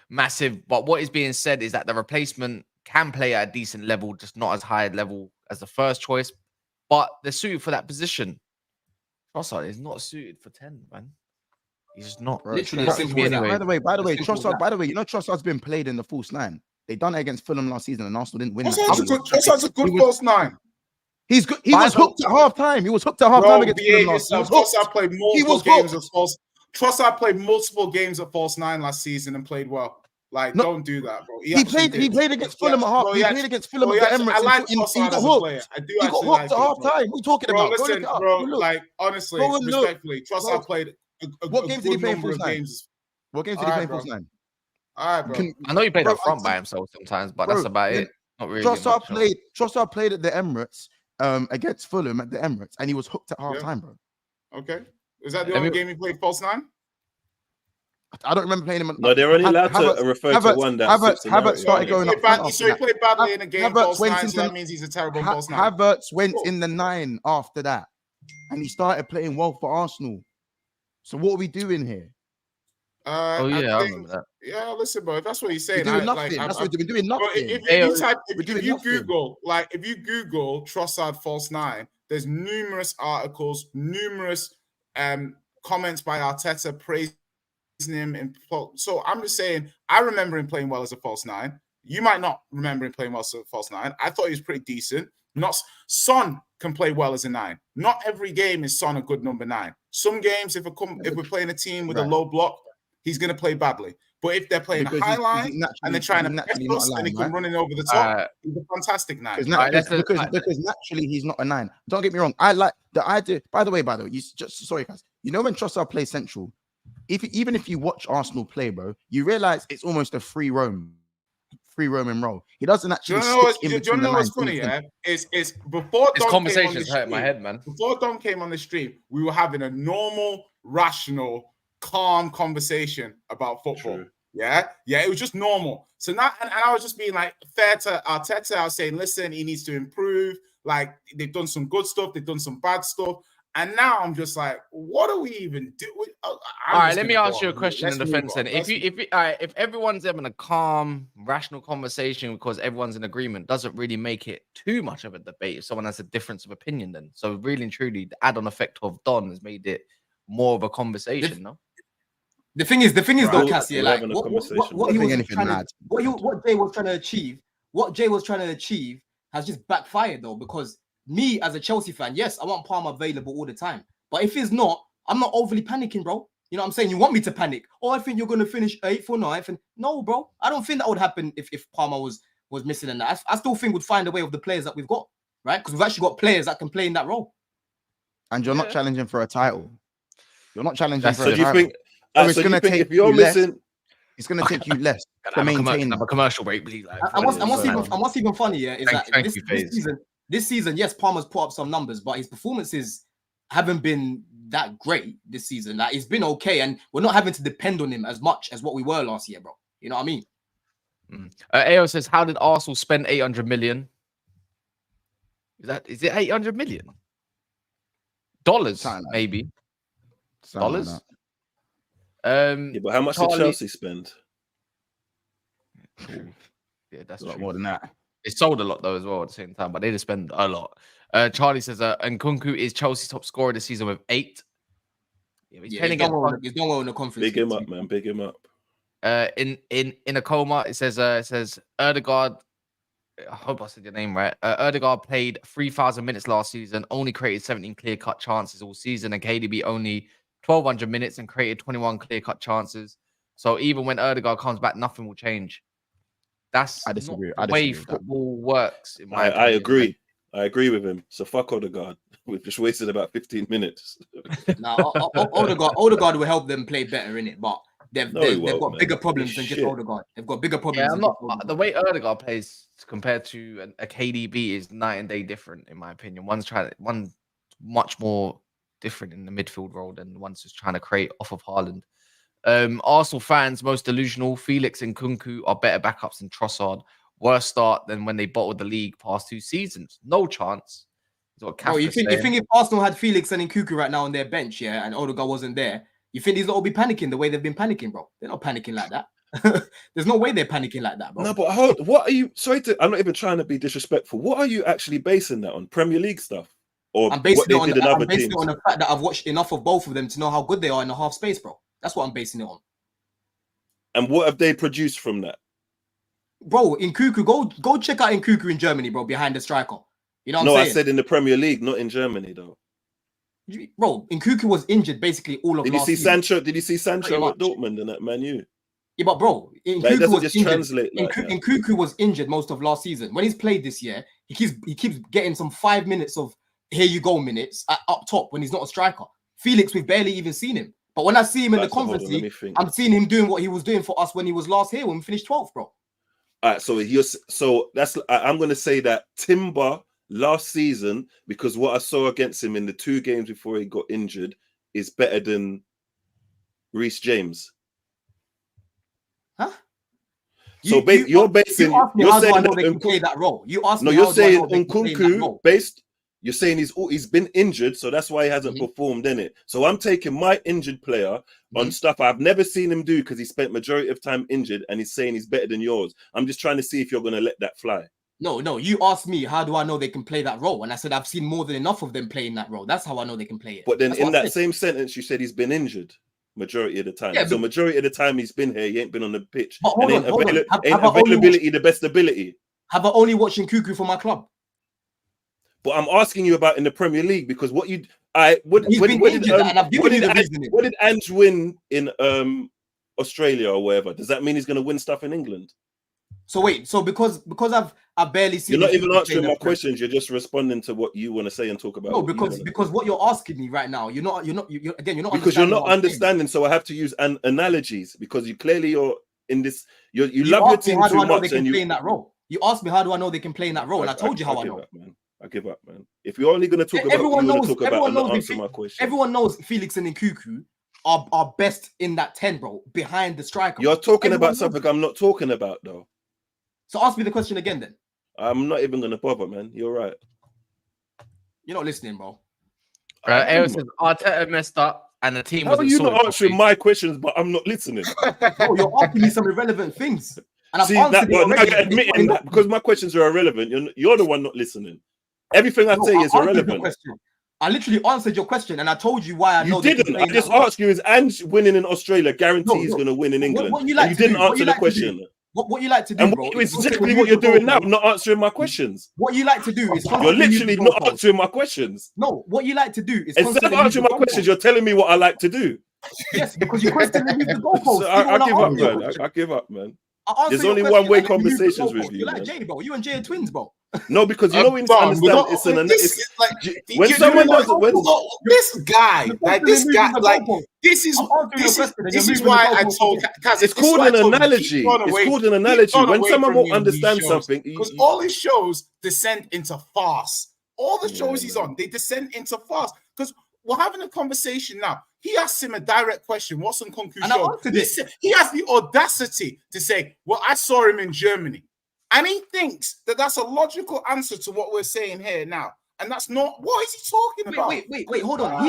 H: massive. But what is being said is that the replacement can play at a decent level, just not as high a level as the first choice. But they're suited for that position. Trossard is not suited for 10, man. He's just not.
G: Literally as simple as that.
F: By the way, Trossard, you know Trossard's been played in the false 9. They done it against Fulham last season and Arsenal didn't win.
E: Trossard's a good false 9.
F: He's good. He was hooked at half time. Against Fulham last season.
E: Trossard played multiple games of false. Trossard played multiple games of false 9 last season and played well. Like, don't do that, bro. He
F: played against Fulham at half. He played against Fulham at the Emirates.
E: I like Trossard as a player. I do. He got
F: hooked at half time. What are you talking about?
E: Listen, bro. Like, honestly, respectfully, Trossard played a good number of games.
F: What games did he play in false 9?
E: All right, bro.
H: I know he played up front by himself sometimes, but that's about it. Not really.
F: Trossard played at the Emirates against Fulham at the Emirates, and he was hooked at half time, bro.
E: Okay. Is that the only game he played false 9?
F: I don't remember playing him.
D: No, they're only allowed to refer to one that.
F: Havertz started going up.
E: So he played badly in a game false 9, so that means he's a terrible false 9.
F: Havertz went in the 9 after that, and he started playing well for Arsenal. So what are we doing here?
H: I remember that.
E: Yeah, listen, bro. If that's what he's saying,
F: we're doing nothing. That's what we're doing. Nothing.
E: If you Google Trossard false 9, there's numerous articles, numerous comments by Arteta praising him. And so I'm just saying, I remember him playing well as a false 9. You might not remember him playing well as a false 9. I thought he was pretty decent. Son can play well as a 9. Not every game is Son a good number 9. Some games, if we're playing a team with a low block, he's going to play badly. But if they're playing a high line and they're trying to press us and he can run in over the top, he's a fantastic 9.
F: Because naturally he's not a 9. Don't get me wrong. I like the idea. By the way, sorry guys. You know when Trossard plays central, even if you watch Arsenal play, bro, you realize it's almost a free roam free roaming role. He doesn't
E: Do
F: actually
E: you know what's,
F: stick in
E: do you
F: between
E: know
F: the
E: what's
F: lines.
E: funny? Yeah, it's before
H: This
E: Don
H: conversation's
E: came on
H: hurting my head, man.
E: Before Don came on the stream, we were having a normal, rational, calm conversation about football.
D: True.
E: Yeah, it was just normal. So now, and I was just being like fair to Arteta. I was saying, listen, he needs to improve. Like they've done some good stuff, they've done some bad stuff, and now I'm just like, what are we even doing?
H: All right, let me ask you a question in defense then. If everyone's having a calm, rational conversation because everyone's in agreement, doesn't really make it too much of a debate if someone has a difference of opinion then. So really and truly, the add-on effect of Don has made it more of a conversation, no?
G: The thing is though,
D: We're
G: Cassie,
D: having
G: like
D: a
G: what
D: conversation.
G: he was
F: anything
G: trying
F: mad.
G: to, what Jay was trying to achieve, has just backfired though, because me as a Chelsea fan, yes, I want Palmer available all the time, but if he's not, I'm not overly panicking, bro. You know what I'm saying? You want me to panic? Oh, I think you're going to finish 8th or 9th, and no, bro, I don't think that would happen if Palmer was missing in that. I still think we'd find a way with the players that we've got, right? Because we've actually got players that can play in that role.
F: And you're not challenging for a title. You're not challenging for
D: So
F: a
D: do you
F: title.
D: think?
F: So
D: So
F: it's
D: you
F: going to
D: think
F: take
D: if you're
F: you less,
D: missing,
F: it's going to take you less to
H: Have
F: maintain.
H: a commercial break, please. Like,
G: And what's even funnier is that this season, yes, Palmer's put up some numbers, but his performances haven't been that great this season. Like, it's been okay, and we're not having to depend on him as much as what we were last year, bro. You know what I mean?
H: AO says, how did Arsenal spend 800 million? Is it 800 million? Dollars, maybe. Dollars?
F: Like
D: yeah, but how much did Chelsea spend?
H: Yeah, that's
F: a lot
H: true.
F: more than that.
H: It sold a lot though as well at the same time, but they did spend a lot. Charlie says, Nkunku is Chelsea's top scorer this season with 8. Yeah, he's done
G: well in the conference.
D: Big him up, man. Big him up.
H: In a coma, it says Odegaard. I hope I said your name right. Odegaard played 3,000 minutes last season, only created 17 clear-cut chances all season, and KDB only 1,200 minutes and created 21 clear-cut chances. So even when Odegaard comes back, nothing will change. That's
F: I disagree.
H: not the way football works. In my
D: I agree. I agree with him. So fuck Odegaard. We've just wasted about 15 minutes.
G: Now, Odegaard will help them play better in it, but they've got bigger problems than just Odegaard. They've got bigger problems.
H: Yeah, the way Odegaard plays compared to a KDB is night and day different, in my opinion. One's much more different in the midfield role than one's just trying to create off of Haaland. Arsenal fans most delusional. Felix and Nkunku are better backups than Trossard. Worse start than when they bottled the league past 2 seasons. No chance.
G: You think if Arsenal had Felix and Nkunku right now on their bench, yeah, and Odegaard wasn't there, you think these lot will be panicking the way they've been panicking, bro? They're not panicking like that. There's no way they're panicking like that, bro.
D: No, but what are you? I'm not even trying to be disrespectful. What are you actually basing that on? Premier League stuff, or
G: I'm basing
D: what they did in other teams?
G: it on the fact that I've watched enough of both of them to know how good they are in the half space, bro. That's what I'm basing it on.
D: And what have they produced from that?
G: Bro, Nkunku, go check out Nkunku in Germany, bro, behind the striker. You know what I'm saying?
D: I said in the Premier League, not in Germany, though.
G: Bro, Nkunku was injured basically all of last season.
D: Did you see Sancho at Dortmund and at Man U?
G: Yeah, but bro, Nkunku was injured most of last season. When he's played this year, he keeps getting some 5 minutes of here you go minutes up top when he's not a striker. Felix, we've barely even seen him. But when I see him in the conference league, I'm seeing him doing what he was doing for us when he was last here when we finished 12th, bro.
D: All right, so that's I'm going to say that Timber last season, because what I saw against him in the 2 games before he got injured is better than Reece James.
G: Huh?
D: You're saying
G: that they can play that role. You asked me. No,
D: you're saying Nkunku based. You're saying he's been injured, so that's why he hasn't performed in it. So I'm taking my injured player on stuff I've never seen him do because he spent majority of time injured, and he's saying he's better than yours. I'm just trying to see if you're going to let that fly.
G: No. You asked me, how do I know they can play that role? And I said, I've seen more than enough of them playing that role. That's how I know they can play it.
D: But then in that same sentence, you said he's been injured majority of the time. So majority of the time he's been here, he ain't been on the pitch. And availability the best ability.
G: Have I only watched Nkunku for my club?
D: But I'm asking you about in the Premier League because what did Ange win in Australia or wherever? Does that mean he's going to win stuff in England?
G: So wait, because I've barely seen.
D: You're not even answering my questions. You're just responding to what you want to say and talk about.
G: No, because what you're asking me right now, you're not
D: because you're not understanding. So I have to use analogies because you're in this. You
G: You
D: love your
G: asked me
D: team
G: how do
D: too
G: I know they
D: much,
G: can
D: and you.
G: play in that role. You asked me how do I know they can play in that role, and I told you how I
D: give
G: know.
D: up, man. I give up, man. If you're only going to talk about
G: Everyone
D: who you want
G: knows.
D: to talk about
G: Everyone
D: and not
G: knows.
D: answer my question,
G: Everyone knows Felix and Nkunku are best in that 10, bro, behind the striker.
D: you're talking
G: Everyone
D: about
G: knows
D: something
G: that.
D: I'm not talking about, though.
G: So ask me the question again, then.
D: I'm not even going to bother, man. You're right.
G: You're not listening, bro.
H: Aaron says Arteta messed up and the team
D: How are
H: wasn't
D: you
H: sorted
D: not answering
H: properly.
D: my questions, but I'm not listening?
G: Bro, you're asking me some irrelevant things, and I've
D: See,
G: answered it
D: now
G: already.
D: you're admitting that because my questions are irrelevant. You're the one not listening. Everything I say is
G: answered your
D: irrelevant.
G: question. I literally answered your question, and I told you why I know
D: You
G: they can
D: didn't.
G: play
D: I
G: in
D: just
G: that role.
D: asked you: is Ange winning in Australia guarantee he's
G: No.
D: going to win in England?
G: What you like
D: and you
G: to
D: didn't
G: do? What
D: answer
G: you
D: the
G: like to
D: question.
G: do? What you like to do,
D: And
G: bro?
D: it's
G: is
D: exactly
G: constantly
D: what you're
G: move the
D: doing now,
G: goalposts.
D: not answering my questions.
G: What you like to do is
D: You're
G: constantly move
D: literally
G: the
D: not
G: goalposts.
D: answering my questions.
G: No, what you like to do is
D: Instead of
G: constantly move
D: answering
G: the
D: my questions,
G: goalposts.
D: you're telling me what I like to do.
G: Yes, because you constantly move the goalposts.
D: So
G: Even
D: I
G: when
D: give up,
G: answer your
D: man.
G: question.
D: I give up, man.
G: I answer
D: There's
G: your
D: only
G: question
D: one-way
G: and then you move the
D: conversations with
G: goalposts.
D: you,
G: You're like
D: man.
G: Jay, bro. You and Jay are twins, bro.
D: No, because you know we need to
E: Done.
D: understand when someone does
E: this guy,
G: You're
E: like
G: constantly
E: this
G: moving
E: guy,
G: the
E: like
G: goalposts.
E: this is
G: I'm answering your
E: this is
G: question and
E: this
G: you're
E: is
G: moving the
E: why I
G: goalposts
E: told
G: again.
E: Kaz,
D: it's
E: this is
D: called
E: why I
D: an
E: told him,
D: analogy.
E: keep going
D: It's
E: away-
D: called an
E: keep
D: analogy.
E: going
D: When
E: away
D: someone
E: from
D: won't
E: me on these
D: understand
E: shows,
D: something,
E: because all his shows descend into farce. All the shows he's
D: man.
E: on, they descend into farce. Because we're having a conversation now. He asked him a direct question. What's Nkunku
G: And I
E: show?
G: answered it.
E: He has the audacity to say, "Well, I saw him in Germany," and he thinks that that's a logical answer to what we're saying here now. And that's not what is he talking about?
G: Wait, hold on.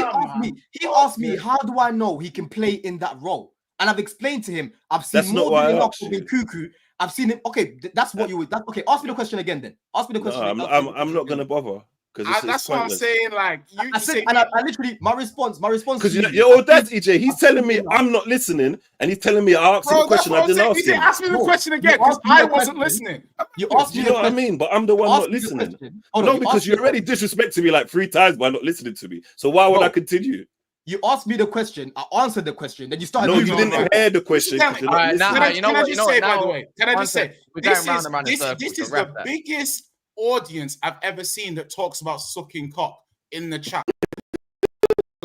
G: He asked me, how do I know he can play in that role? And I've explained to him, I've seen
D: That's not
G: more
D: why
G: than
D: I
G: enough
D: asked
G: of
D: you.
G: Nkunku. I've seen him. Okay, that's what you would. Okay, ask me the question again then. Ask me the question.
D: No, I'm not gonna bother because it's
E: That's what I'm
D: pointless.
E: saying. Like
G: I said, and I literally, my response
D: Because
G: to you.
D: your audacity, EJ, he's telling me I'm not listening, and he's telling me I asked him a
E: bro, that's
D: question
E: what
D: I
E: I'm
D: didn't
E: saying.
D: ask
E: You didn't
D: him.
E: ask me the
G: No,
E: question
G: you
E: again because
G: asked me
E: I
G: a
E: wasn't
G: question.
E: listening.
G: You asked
D: Do
G: me
D: you know
G: a
D: what I
G: question.
D: mean? But I'm the one
G: Ask
D: not
G: me the
D: listening.
G: question. Hold on,
D: No,
G: you
D: because
G: asked
D: you
G: me a
D: already
G: question.
D: disrespected me like 3 times by not listening to me. So why would
G: Bro,
D: I continue?
G: You asked me the question. I answered the question. Then you started.
D: No,
G: moving
D: you
G: on,
D: didn't
G: right?
D: hear the question because you're not
H: Alright, now,
D: listening.
H: you know
E: Can I
H: what?
E: just
H: You know what?
E: say, by
H: Now,
E: the way, can I
H: one
E: just
H: sec.
E: say,
H: We're going
E: this
H: round
E: is
H: and round in
E: this
H: circles,
E: is
H: so wrap
E: the
H: that.
E: biggest audience I've ever seen that talks about sucking cock in the chat.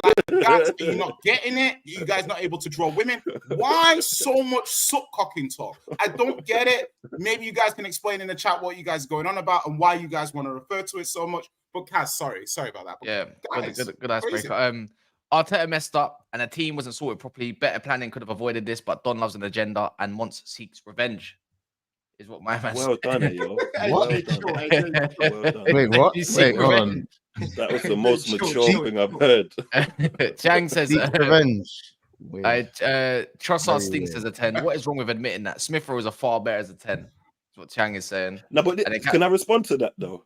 E: Like, guys, are you not getting it? You guys not able to draw women? Why so much suck cocking talk? I don't get it. Maybe you guys can explain in the chat what you guys are going on about and why you guys want to refer to it so much. But Kaz, sorry about that. But
H: Yeah,
E: guys,
H: good icebreaker. Arteta messed up and the team wasn't sorted properly. Better planning could have avoided this, but Don loves an agenda and seeks revenge. Is what my man
D: Well
H: said.
D: done, yo.
F: What?
D: Well done. Well done.
F: Wait, what?
H: You seek
F: Wait, hold on.
H: revenge.
D: That was the most
G: Sure,
D: mature
G: sure,
D: thing I've
G: sure.
D: heard.
H: Chang says,
F: Seek revenge. Wait.
H: Trossard
F: Very
H: stinks
F: weird.
H: as a 10. What is wrong with admitting that? Smith Rowe is a far better as a 10. That's what Chang is saying.
D: No, but
H: And it
D: can I respond to that though?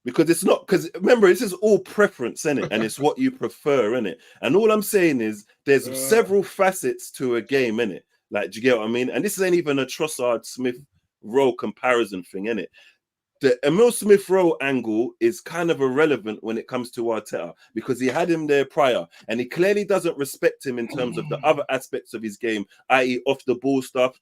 D: Because it's not, because remember, this is all preference, innit? And it's what you prefer, innit? And all I'm saying is there's several facets to a game, innit? Like, do you get what I mean? And this ain't even a Trossard Smith Rowe comparison thing, innit? The Emil Smith Rowe angle is kind of irrelevant when it comes to Arteta because he had him there prior and he clearly doesn't respect him in terms of the other aspects of his game, i.e. off the ball stuff,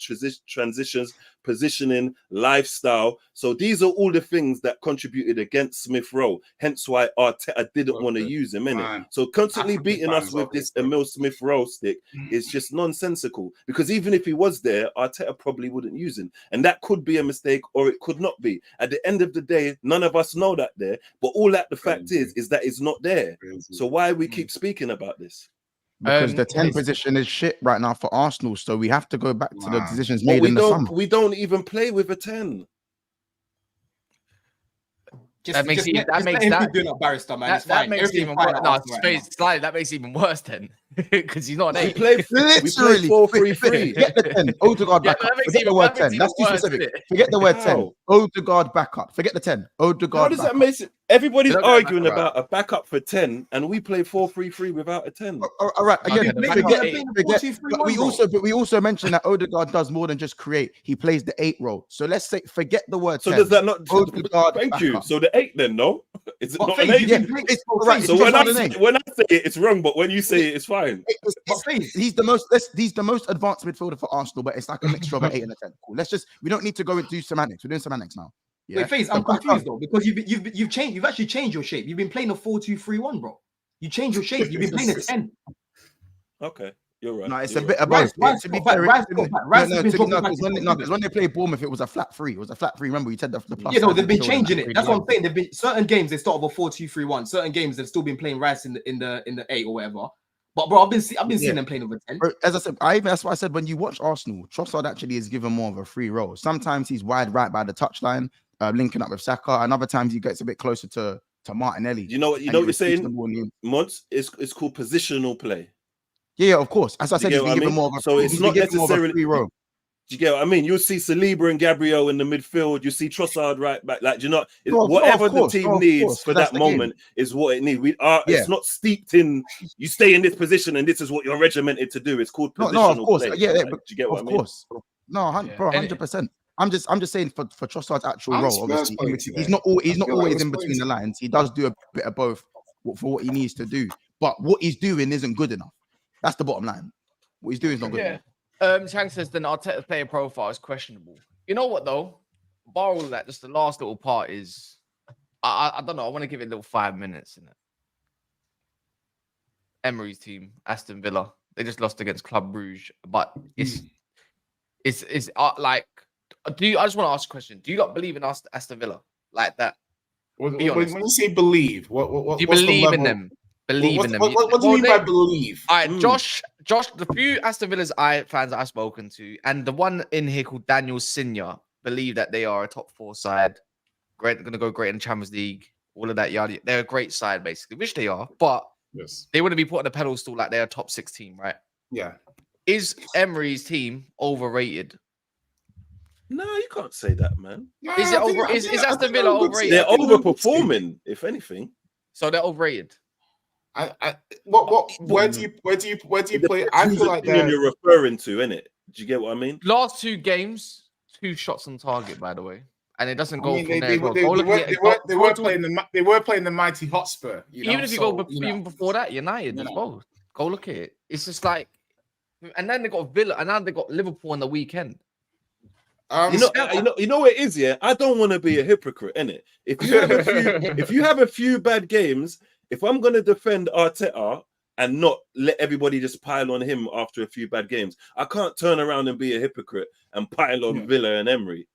D: transitions, positioning, lifestyle. So these are all the things that contributed against Smith Rowe. Hence why Arteta didn't want to use him, innit? So constantly beating us with this Emil Smith Rowe stick is just nonsensical because even if he was there, Arteta probably wouldn't use him. And that could be a mistake or it could not be. At the end of the day, none of us know that there, but all that the fact is that it's not there. So why we keep speaking about this?
F: Because the 10 position is shit right now for Arsenal, so we have to go back to the decisions
D: But
F: made in the summer.
D: we don't even play with a 10.
H: That makes it
G: barrister, man.
H: That makes it even worse. No, slightly, that makes it even worse then. Because he's not an 8.
D: We play 4-3-3.
F: Forget the 10. Odegaard back up. Forget the word 10. That's too specific. Forget the word 10. Odegaard back up. Forget the 10. Odegaard.
D: How does that make it? Everybody's arguing about a backup for 10, and we play 4-3-3 without a 10.
F: All right. Again,
G: forget.
F: we also mentioned that Odegaard does more than just create. He plays the 8 role. So let's say forget the word 10.
D: So does that not?
F: Odegaard
D: Thank
F: back
D: you.
F: up.
D: So the 8 then, no? Is it not an 8?
F: Yeah, it's right.
D: So when I say it, it's wrong, but when you say it, it's fine.
F: He's the most advanced midfielder for Arsenal, but it's like a mixture of an 8 and a 10. Cool. We don't need to go into semantics. We're doing semantics now. Yeah?
G: Wait, FaZe, I'm confused though because you've changed. You've actually changed your shape. You've been playing a 4-2-3-1, bro. You changed your shape. You've been playing a 10.
D: Okay. You're right.
F: No, it's
D: You're
F: a bit
D: right.
F: of both.
G: Rice
F: To be
G: got back,
F: fair,
G: Rice got back. Rice has been dropping back
F: because when they played Bournemouth, it was a flat 3. It was a flat 3. Remember, you said the plus.
G: Yeah, no, they've been
F: showed in
G: changing
F: that
G: it. That's
F: 3D.
G: what I'm saying. They've been certain games they start with a 4-2-3-1. Certain games they've still been playing Rice in the 8 or whatever. But bro, I've been seeing them playing over 10.
F: Bro, as I said, that's why I said when you watch Arsenal, Trossard actually is given more of a free role. Sometimes he's wide right by the touchline, linking up with Saka, and other times he gets a bit closer to Martinelli.
D: You know what you're saying, Mods? It's called positional play.
F: Yeah, of course. As I said, he's been given more of a,
D: so it's not necessarily
F: free role.
D: Do you get what I mean? You'll see Saliba and Gabriel in the midfield. You see Trossard right back. Like, whatever the team needs for that moment is what it needs. It's not steeped in. You stay in this position, and this is what you're regimented to do. It's called positional
F: no, of course,
D: play.
F: yeah.
D: Like, do you get what I mean?
F: Of course, no, bro, 100%. I'm just saying for Trossard's actual role, obviously, he's not always in between the lines. He does do a bit of both for what he needs to do, but what he's doing isn't good enough. That's the bottom line. What he's doing is not good enough.
H: Chang says then Arteta's player profile is questionable. You know what though? Bar all that, just the last little part is I don't know. I want to give it a little 5 minutes in it. Emery's team, Aston Villa, they just lost against Club Brugge, but it's like, I just want to ask a question. Do you not believe in Aston Villa like that?
E: When you say believe, what
H: do you believe in them? Believe in them.
E: What do you mean by believe?
H: All right, Josh, the few Aston Villa's fans that I've spoken to, and the one in here called Daniel Senior, believe that they are a top 4 side, going to go great in the Champions League, all of that yada. They're a great side, basically, which they are, but they wouldn't be put on a pedestal like they're a top 6 team, right?
E: Yeah.
H: Is Emery's team overrated?
D: No, you can't say that, man.
E: No,
H: Is Aston Villa overrated?
D: They're overperforming, if anything.
H: So they're overrated.
E: Where do you play? I feel like that
D: you're referring to, innit? Do you get what I mean?
H: Last 2 games, 2 shots on target, by the way, and it doesn't go from there.
E: They were playing the mighty Hotspur.
H: Even if you go even before that, United as well. Go look at it. It's just like, and then they got Villa, and now they got Liverpool on the weekend.
D: You know what it is, yeah? I don't want to be a hypocrite, innit? If you have a few bad games, if I'm gonna defend Arteta and not let everybody just pile on him after a few bad games, I can't turn around and be a hypocrite and pile on Villa and Emery.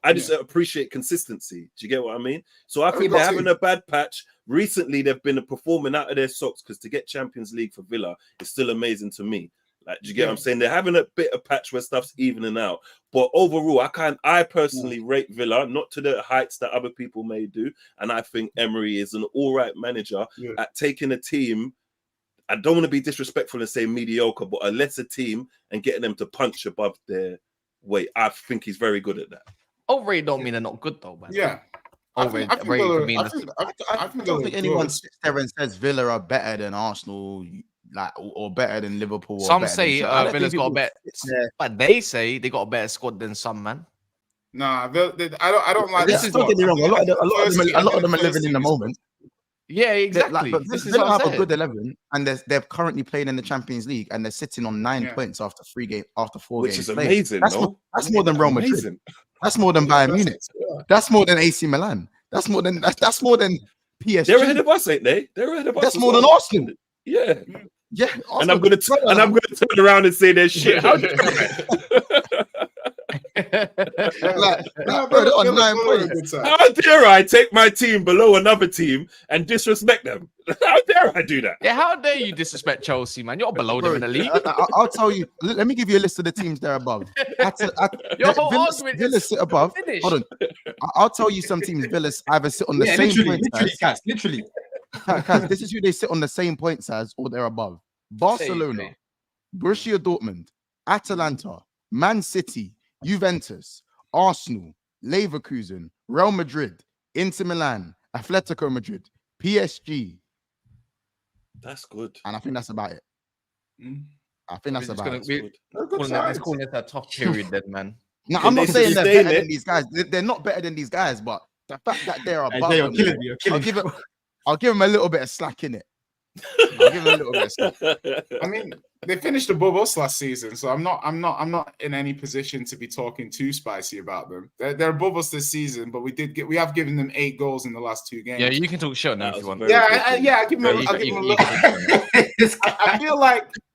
D: I just appreciate consistency. Do you get what I mean? So I think they're having a bad patch. Recently, they've been performing out of their socks because to get Champions League for Villa is still amazing to me. Like, do you get what I'm saying? They're having a bit of patch where stuff's evening out. But overall, I personally rate Villa, not to the heights that other people may do. And I think Emery is an all right manager at taking a team. I don't want to be disrespectful and say mediocre, but a lesser team and getting them to punch above their weight. I think he's very good at that.
H: Overrated don't mean they're not good though, man.
E: Yeah.
F: I don't think anyone sits there and says Villa are better than Arsenal, like or better than Liverpool.
H: Some say Villa's got a better, but they say they got a better squad than some, man.
E: Nah, I don't like.
F: This is don't get me wrong. A lot of them are living in the moment.
H: Yeah, exactly.
F: But Villa have a good 11, and they're currently playing in the Champions League, and they're sitting on 9 points after 4 games.
D: Which is amazing.
F: That's more than Real Madrid. That's more than Bayern Munich. That's more than AC Milan. That's more than PSG.
D: They're ahead of us, ain't they? They're ahead of us.
F: That's more than Arsenal.
D: Yeah.
F: Yeah.
D: And I'm gonna turn around and say they're shit. How dare I take my team below another team and disrespect them? How dare I do that?
H: Yeah, how dare you disrespect Chelsea, man? You're below them in the league.
F: I'll tell you. Let me give you a list of the teams they're above. Villa sit above. Hold on. I'll tell you some teams Villa either sit on the same points.
G: Literally.
F: This is who they sit on the same points as, or they're above: Barcelona, Borussia Dortmund, Atalanta, Man City, Juventus, Arsenal, Leverkusen, Real Madrid, Inter Milan, Atletico Madrid, PSG.
D: That's good.
F: And I think that's about it. I think that's about it.
H: Let's call it a tough period then, man.
F: No, I'm not saying they're better than these guys. They're not better than these guys, but the fact that they're above them, I'll give them a little bit of slack in it. I'll give them a little bit of slack.
E: I mean, they finished above us last season, so I'm not in any position to be talking too spicy about them. They're above us this season, but we have given them 8 goals in the last 2 games.
H: Yeah, you can talk shit now if you want.
E: I give them. I feel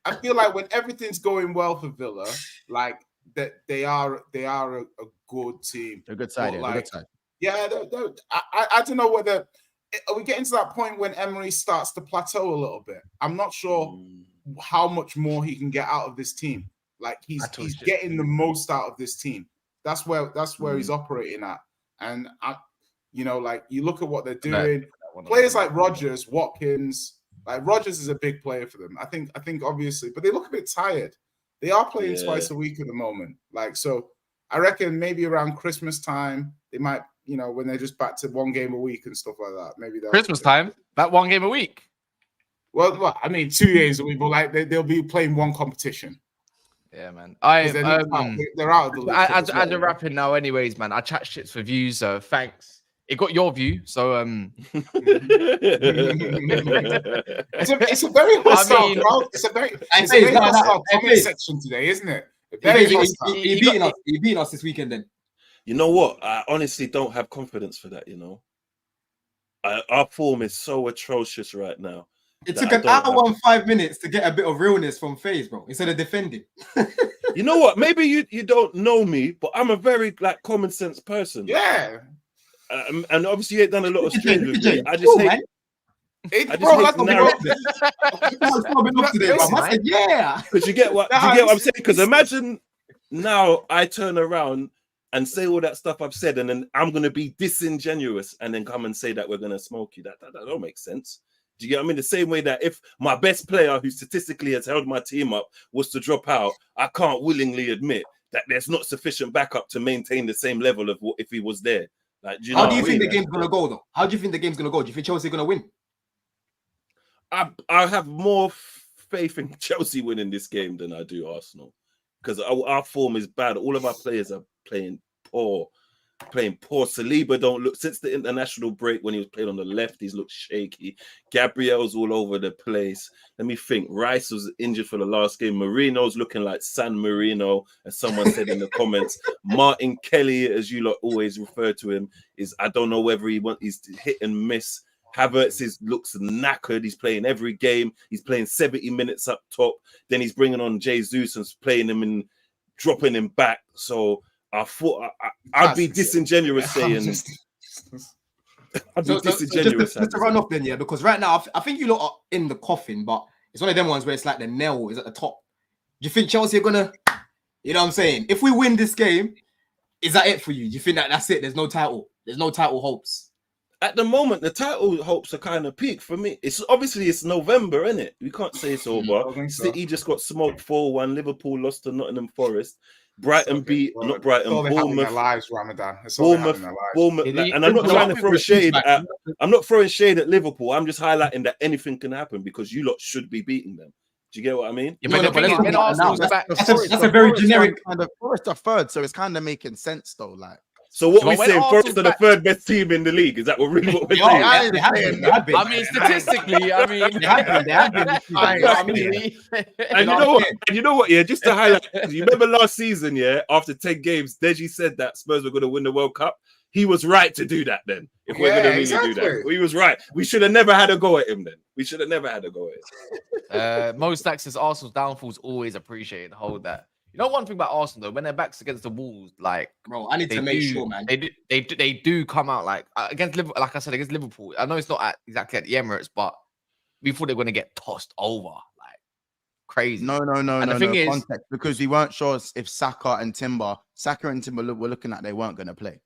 E: I feel like when everything's going well for Villa, like that they are a good team.
F: They're a good side.
E: But,
F: Yeah, they're a good side.
E: Yeah, I don't know whether are we getting to that point when Emery starts to plateau a little bit. I'm not sure how much more he can get out of this team. Like he's getting the most out of this team. That's where he's operating at. And like you look at what they're doing. Players like Rodgers, Watkins, like Rodgers is a big player for them. I think obviously, but they look a bit tired. They are playing twice a week at the moment. Like, so I reckon maybe around Christmas time, they might, when they're just back to one game a week and stuff like that. Maybe
H: Christmas time, that one game a week.
E: Well, I mean, 2 games a week, but like they'll be playing one competition.
H: Yeah, man.
E: They're out of the league.
H: As a wrapping now, anyways, man. I chat shits with you, so thanks. It got your view, so
E: it's a very hostile crowd. It's a very hostile comment section today, isn't it?
G: He beating us this weekend then.
D: You know what? I honestly don't have confidence for that, Our form is so atrocious right now.
G: It took an hour and 5 minutes to get a bit of realness from FaZe, bro, instead of defending.
D: You know what? Maybe you don't know me, but I'm a very common sense person.
E: Yeah.
D: And obviously you ain't done a lot of streams with me. I just hate...
G: Yeah.
D: Because you get what I'm saying? Because imagine now I turn around and say all that stuff I've said, and then I'm going to be disingenuous and then come and say that we're going to smoke you. That don't make sense. Do you get what I mean? The same way that if my best player, who statistically has held my team up, was to drop out, I can't willingly admit that there's not sufficient backup to maintain the same level of what if he was there. Like,
G: how do you think the game's going to go, though? How do you think the game's going to go? Do you think Chelsea are going to win?
D: I have more faith in Chelsea winning this game than I do Arsenal, because our form is bad. All of our players are playing poor. Saliba don't look, since the international break when he was playing on the left, he's looked shaky. Gabriel's all over the place. Let me think. Rice was injured for the last game. Marino's looking like San Marino, as someone said in the comments. Martin Kelly, as you lot always refer to him, is, I don't know whether he's hit and miss. Havertz looks knackered. He's playing every game. He's playing 70 minutes up top. Then he's bringing on Jesus and playing him and dropping him back. So I thought I'd be disingenuous saying. Just
G: to run off then, yeah, because right now I think you lot are in the coffin, but it's one of them ones where it's like the nail is at the top. Do you think Chelsea are gonna, you know what I'm saying? If we win this game, is that it for you? Do you think that that's it? There's no title. There's no title hopes.
D: At the moment, the title hopes are kind of peak for me. It's November, isn't it? We can't say it's over. City just got smoked 4-1. Liverpool lost to Nottingham Forest. Brighton beat, not Brighton, Bournemouth. Bournemouth. And I'm not trying to throw shade at. I'm not throwing shade at Liverpool. I'm just highlighting that anything can happen because you lot should be beating them. Do you get what I mean?
H: Yeah, that's
G: a very generic
F: kind of. Forest are third, so it's kind of making sense though. Like,
D: so what we saying? Forest are the third best team in the league. Is that what we're saying?
H: I mean, statistically, they have been.
D: And you know what? Yeah, just to highlight, you remember last season? Yeah, after 10 games, Deji said that Spurs were going to win the World Cup. He was right to do that. Then, if we're going to really do that, he was right. We should have never had a go at him. Then we should have never had a go at him.
H: Most Stacks says Arsenal's downfalls always appreciated. Hold that. You know one thing about Arsenal though, when their backs against the walls, like,
G: bro, I need to make sure, man.
H: They do come out like against Liverpool. Like I said, against Liverpool. I know it's not exactly at the Emirates, but we thought they were going to get tossed over, like crazy.
F: No. The thing is, context, because we weren't sure if Saka and Timber were looking at they weren't going to play.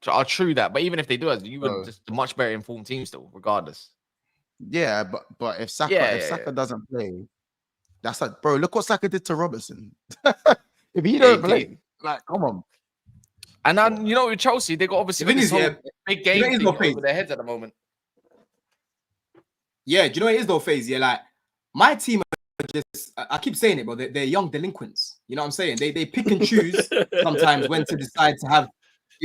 H: I'll true that, but even if they do, you were just a much better informed team still, regardless.
F: Yeah, but if Saka doesn't play. That's like, bro, look what Saka did to Robertson. If he don't play, like, come on.
H: And then, with Chelsea, they got obviously big game over their heads at the moment.
G: Yeah, do you know what it is though, FaZe? Yeah, like, my team are just, I keep saying it, bro, they're young delinquents. You know what I'm saying? They pick and choose sometimes when to decide to have,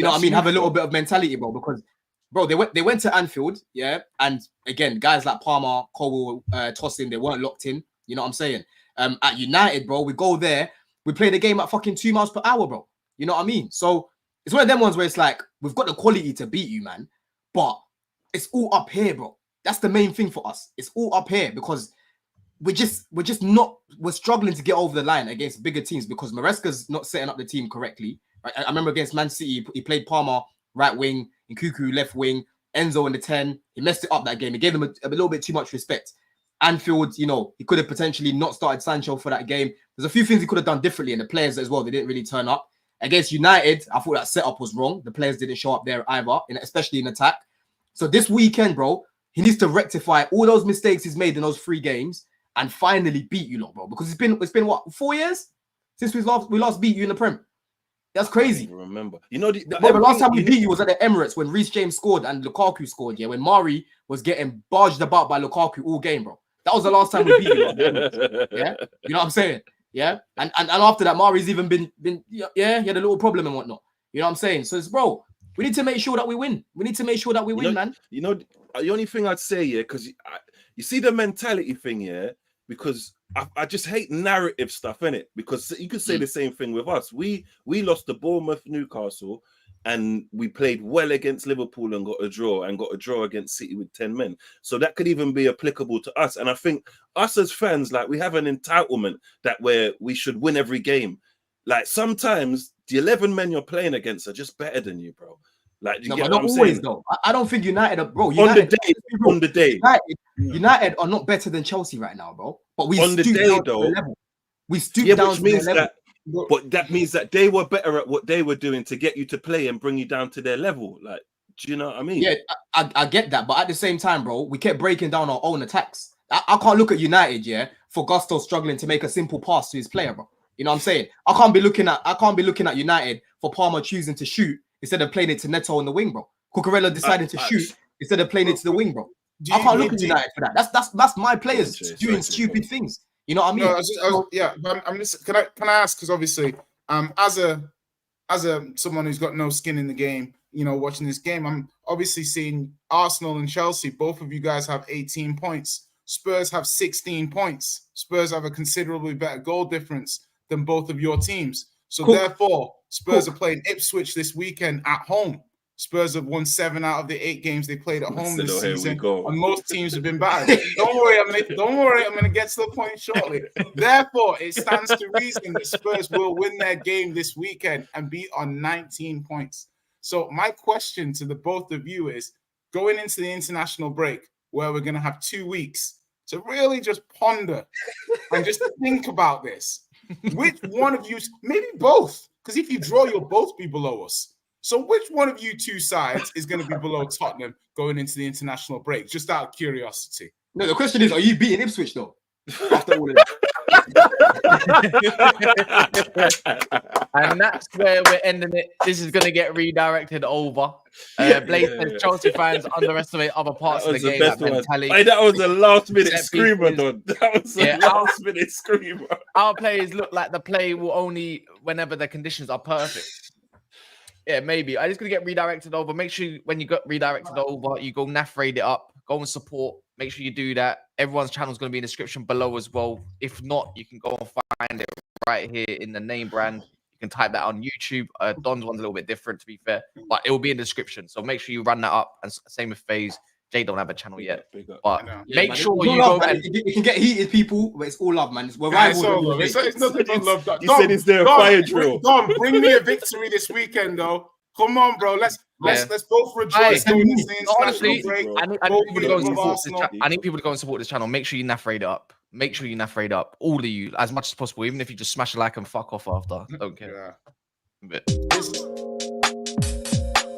G: have a little bit of mentality, bro, because, bro, they went to Anfield, yeah, and again, guys like Palmer, Cole, Tosin, they weren't locked in. You know what I'm saying? At United, bro, we go there, we play the game at fucking 2 miles per hour, bro. You know what I mean? So it's one of them ones where it's like, we've got the quality to beat you, man. But it's all up here, bro. That's the main thing for us. It's all up here because we're struggling to get over the line against bigger teams because Maresca's not setting up the team correctly. Right? I remember against Man City, he played Palmer right wing, Nkunku left wing, Enzo in the 10. He messed it up that game. He gave them a little bit too much respect. Anfield, you know, he could have potentially not started Sancho for that game. There's a few things he could have done differently, and the players as well, they didn't really turn up. Against United, I thought that setup was wrong. The players didn't show up there either, especially in attack. So this weekend, bro, he needs to rectify all those mistakes he's made in those 3 games and finally beat you lot, bro. Because it's been what, 4 years since we last beat you in the Prem. That's crazy.
D: I remember. You know, the
G: last time we beat you was at the Emirates when Reece James scored and Lukaku scored. Yeah, when Mari was getting barged about by Lukaku all game, bro. That was the last time we beat you. Yeah, you know what I'm saying? Yeah, and after that, Mari's even been he had a little problem and whatnot. You know what I'm saying? So it's, bro, we need to make sure that we win. We need to make sure that we win, man.
D: You know, the only thing I'd say, yeah, because you see the mentality thing, yeah, because I just hate narrative stuff, innit? Because you could say the same thing with us. We lost to Bournemouth, Newcastle, and we played well against Liverpool and got a draw against City with 10 men. So that could even be applicable to us. And I think us as fans, like, we have an entitlement that where we should win every game. Like, sometimes the 11 men you're playing against are just better than you, bro. Like, you get what I'm saying?
G: Though. I don't think United are, bro.
D: On the day.
G: United are not better than Chelsea right now, bro. But we
D: on the day, though.
G: We stoop down
D: which
G: to
D: means
G: their level.
D: But that means that they were better at what they were doing to get you to play and bring you down to their level. Like, do you know what I mean?
G: Yeah, I get that. But at the same time, bro, we kept breaking down our own attacks. I can't look at United, yeah, for Gusto struggling to make a simple pass to his player, bro. You know what I'm saying? I can't be looking at United for Palmer choosing to shoot instead of playing it to Neto on the wing, bro. Cucurella decided to shoot instead of playing it to the wing, bro. I can't look at United for that. That's my players doing stupid things. You know what I mean?
E: No, but I'm just can I ask, because obviously as someone who's got no skin in the game, you know, watching this game, I'm obviously seeing Arsenal and Chelsea. Both of you guys have 18 points. Spurs have 16 points. Spurs have a considerably better goal difference than both of your teams. So therefore, Spurs are playing Ipswich this weekend at home. Spurs have won 7 out of the 8 games they played at home this season, and most teams have been battered. Don't worry, I'm gonna get to the point shortly. Therefore, it stands to reason that Spurs will win their game this weekend and be on 19 points. So my question to the both of you is, going into the international break, where we're gonna have 2 weeks to really just ponder and just think about this. Which one of you, maybe both, because if you draw, you'll both be below us. So which one of you two sides is going to be below Tottenham going into the international break? Just out of curiosity.
G: No, the question is, are you beating Ipswich though? After all of
H: that. And that's where we're ending it. This is going to get redirected over. Blaze says Chelsea fans underestimate other parts of the game. That
D: was a last-minute screamer, Don. That was a last-minute screamer.
H: Our players look like the play will only whenever the conditions are perfect. Yeah, maybe. I'm just going to get redirected over. Make sure when you got redirected over, you go NAF-rate it up. Go and support. Make sure you do that. Everyone's channel is going to be in the description below as well. If not, you can go and find it right here in the name brand. You can type that on YouTube. Don's one's a little bit different, to be fair. But it will be in the description. So make sure you run that up. And same with FaZe. Jay don't have a channel yet. But make sure you go and...
G: You can get heated, people, but it's all love, man. We're rivals.
E: It's nothing but love.
D: You said it's their fire drill.
E: Don, bring me a victory this weekend, though. Come on, bro. Let's both rejoice.
H: Honestly, I need people to go and support this channel. Make sure you NAF-rate it up. Make sure you NAF-rate up. All of you, as much as possible. Even if you just smash a like and fuck off after. Don't care.
E: Yeah.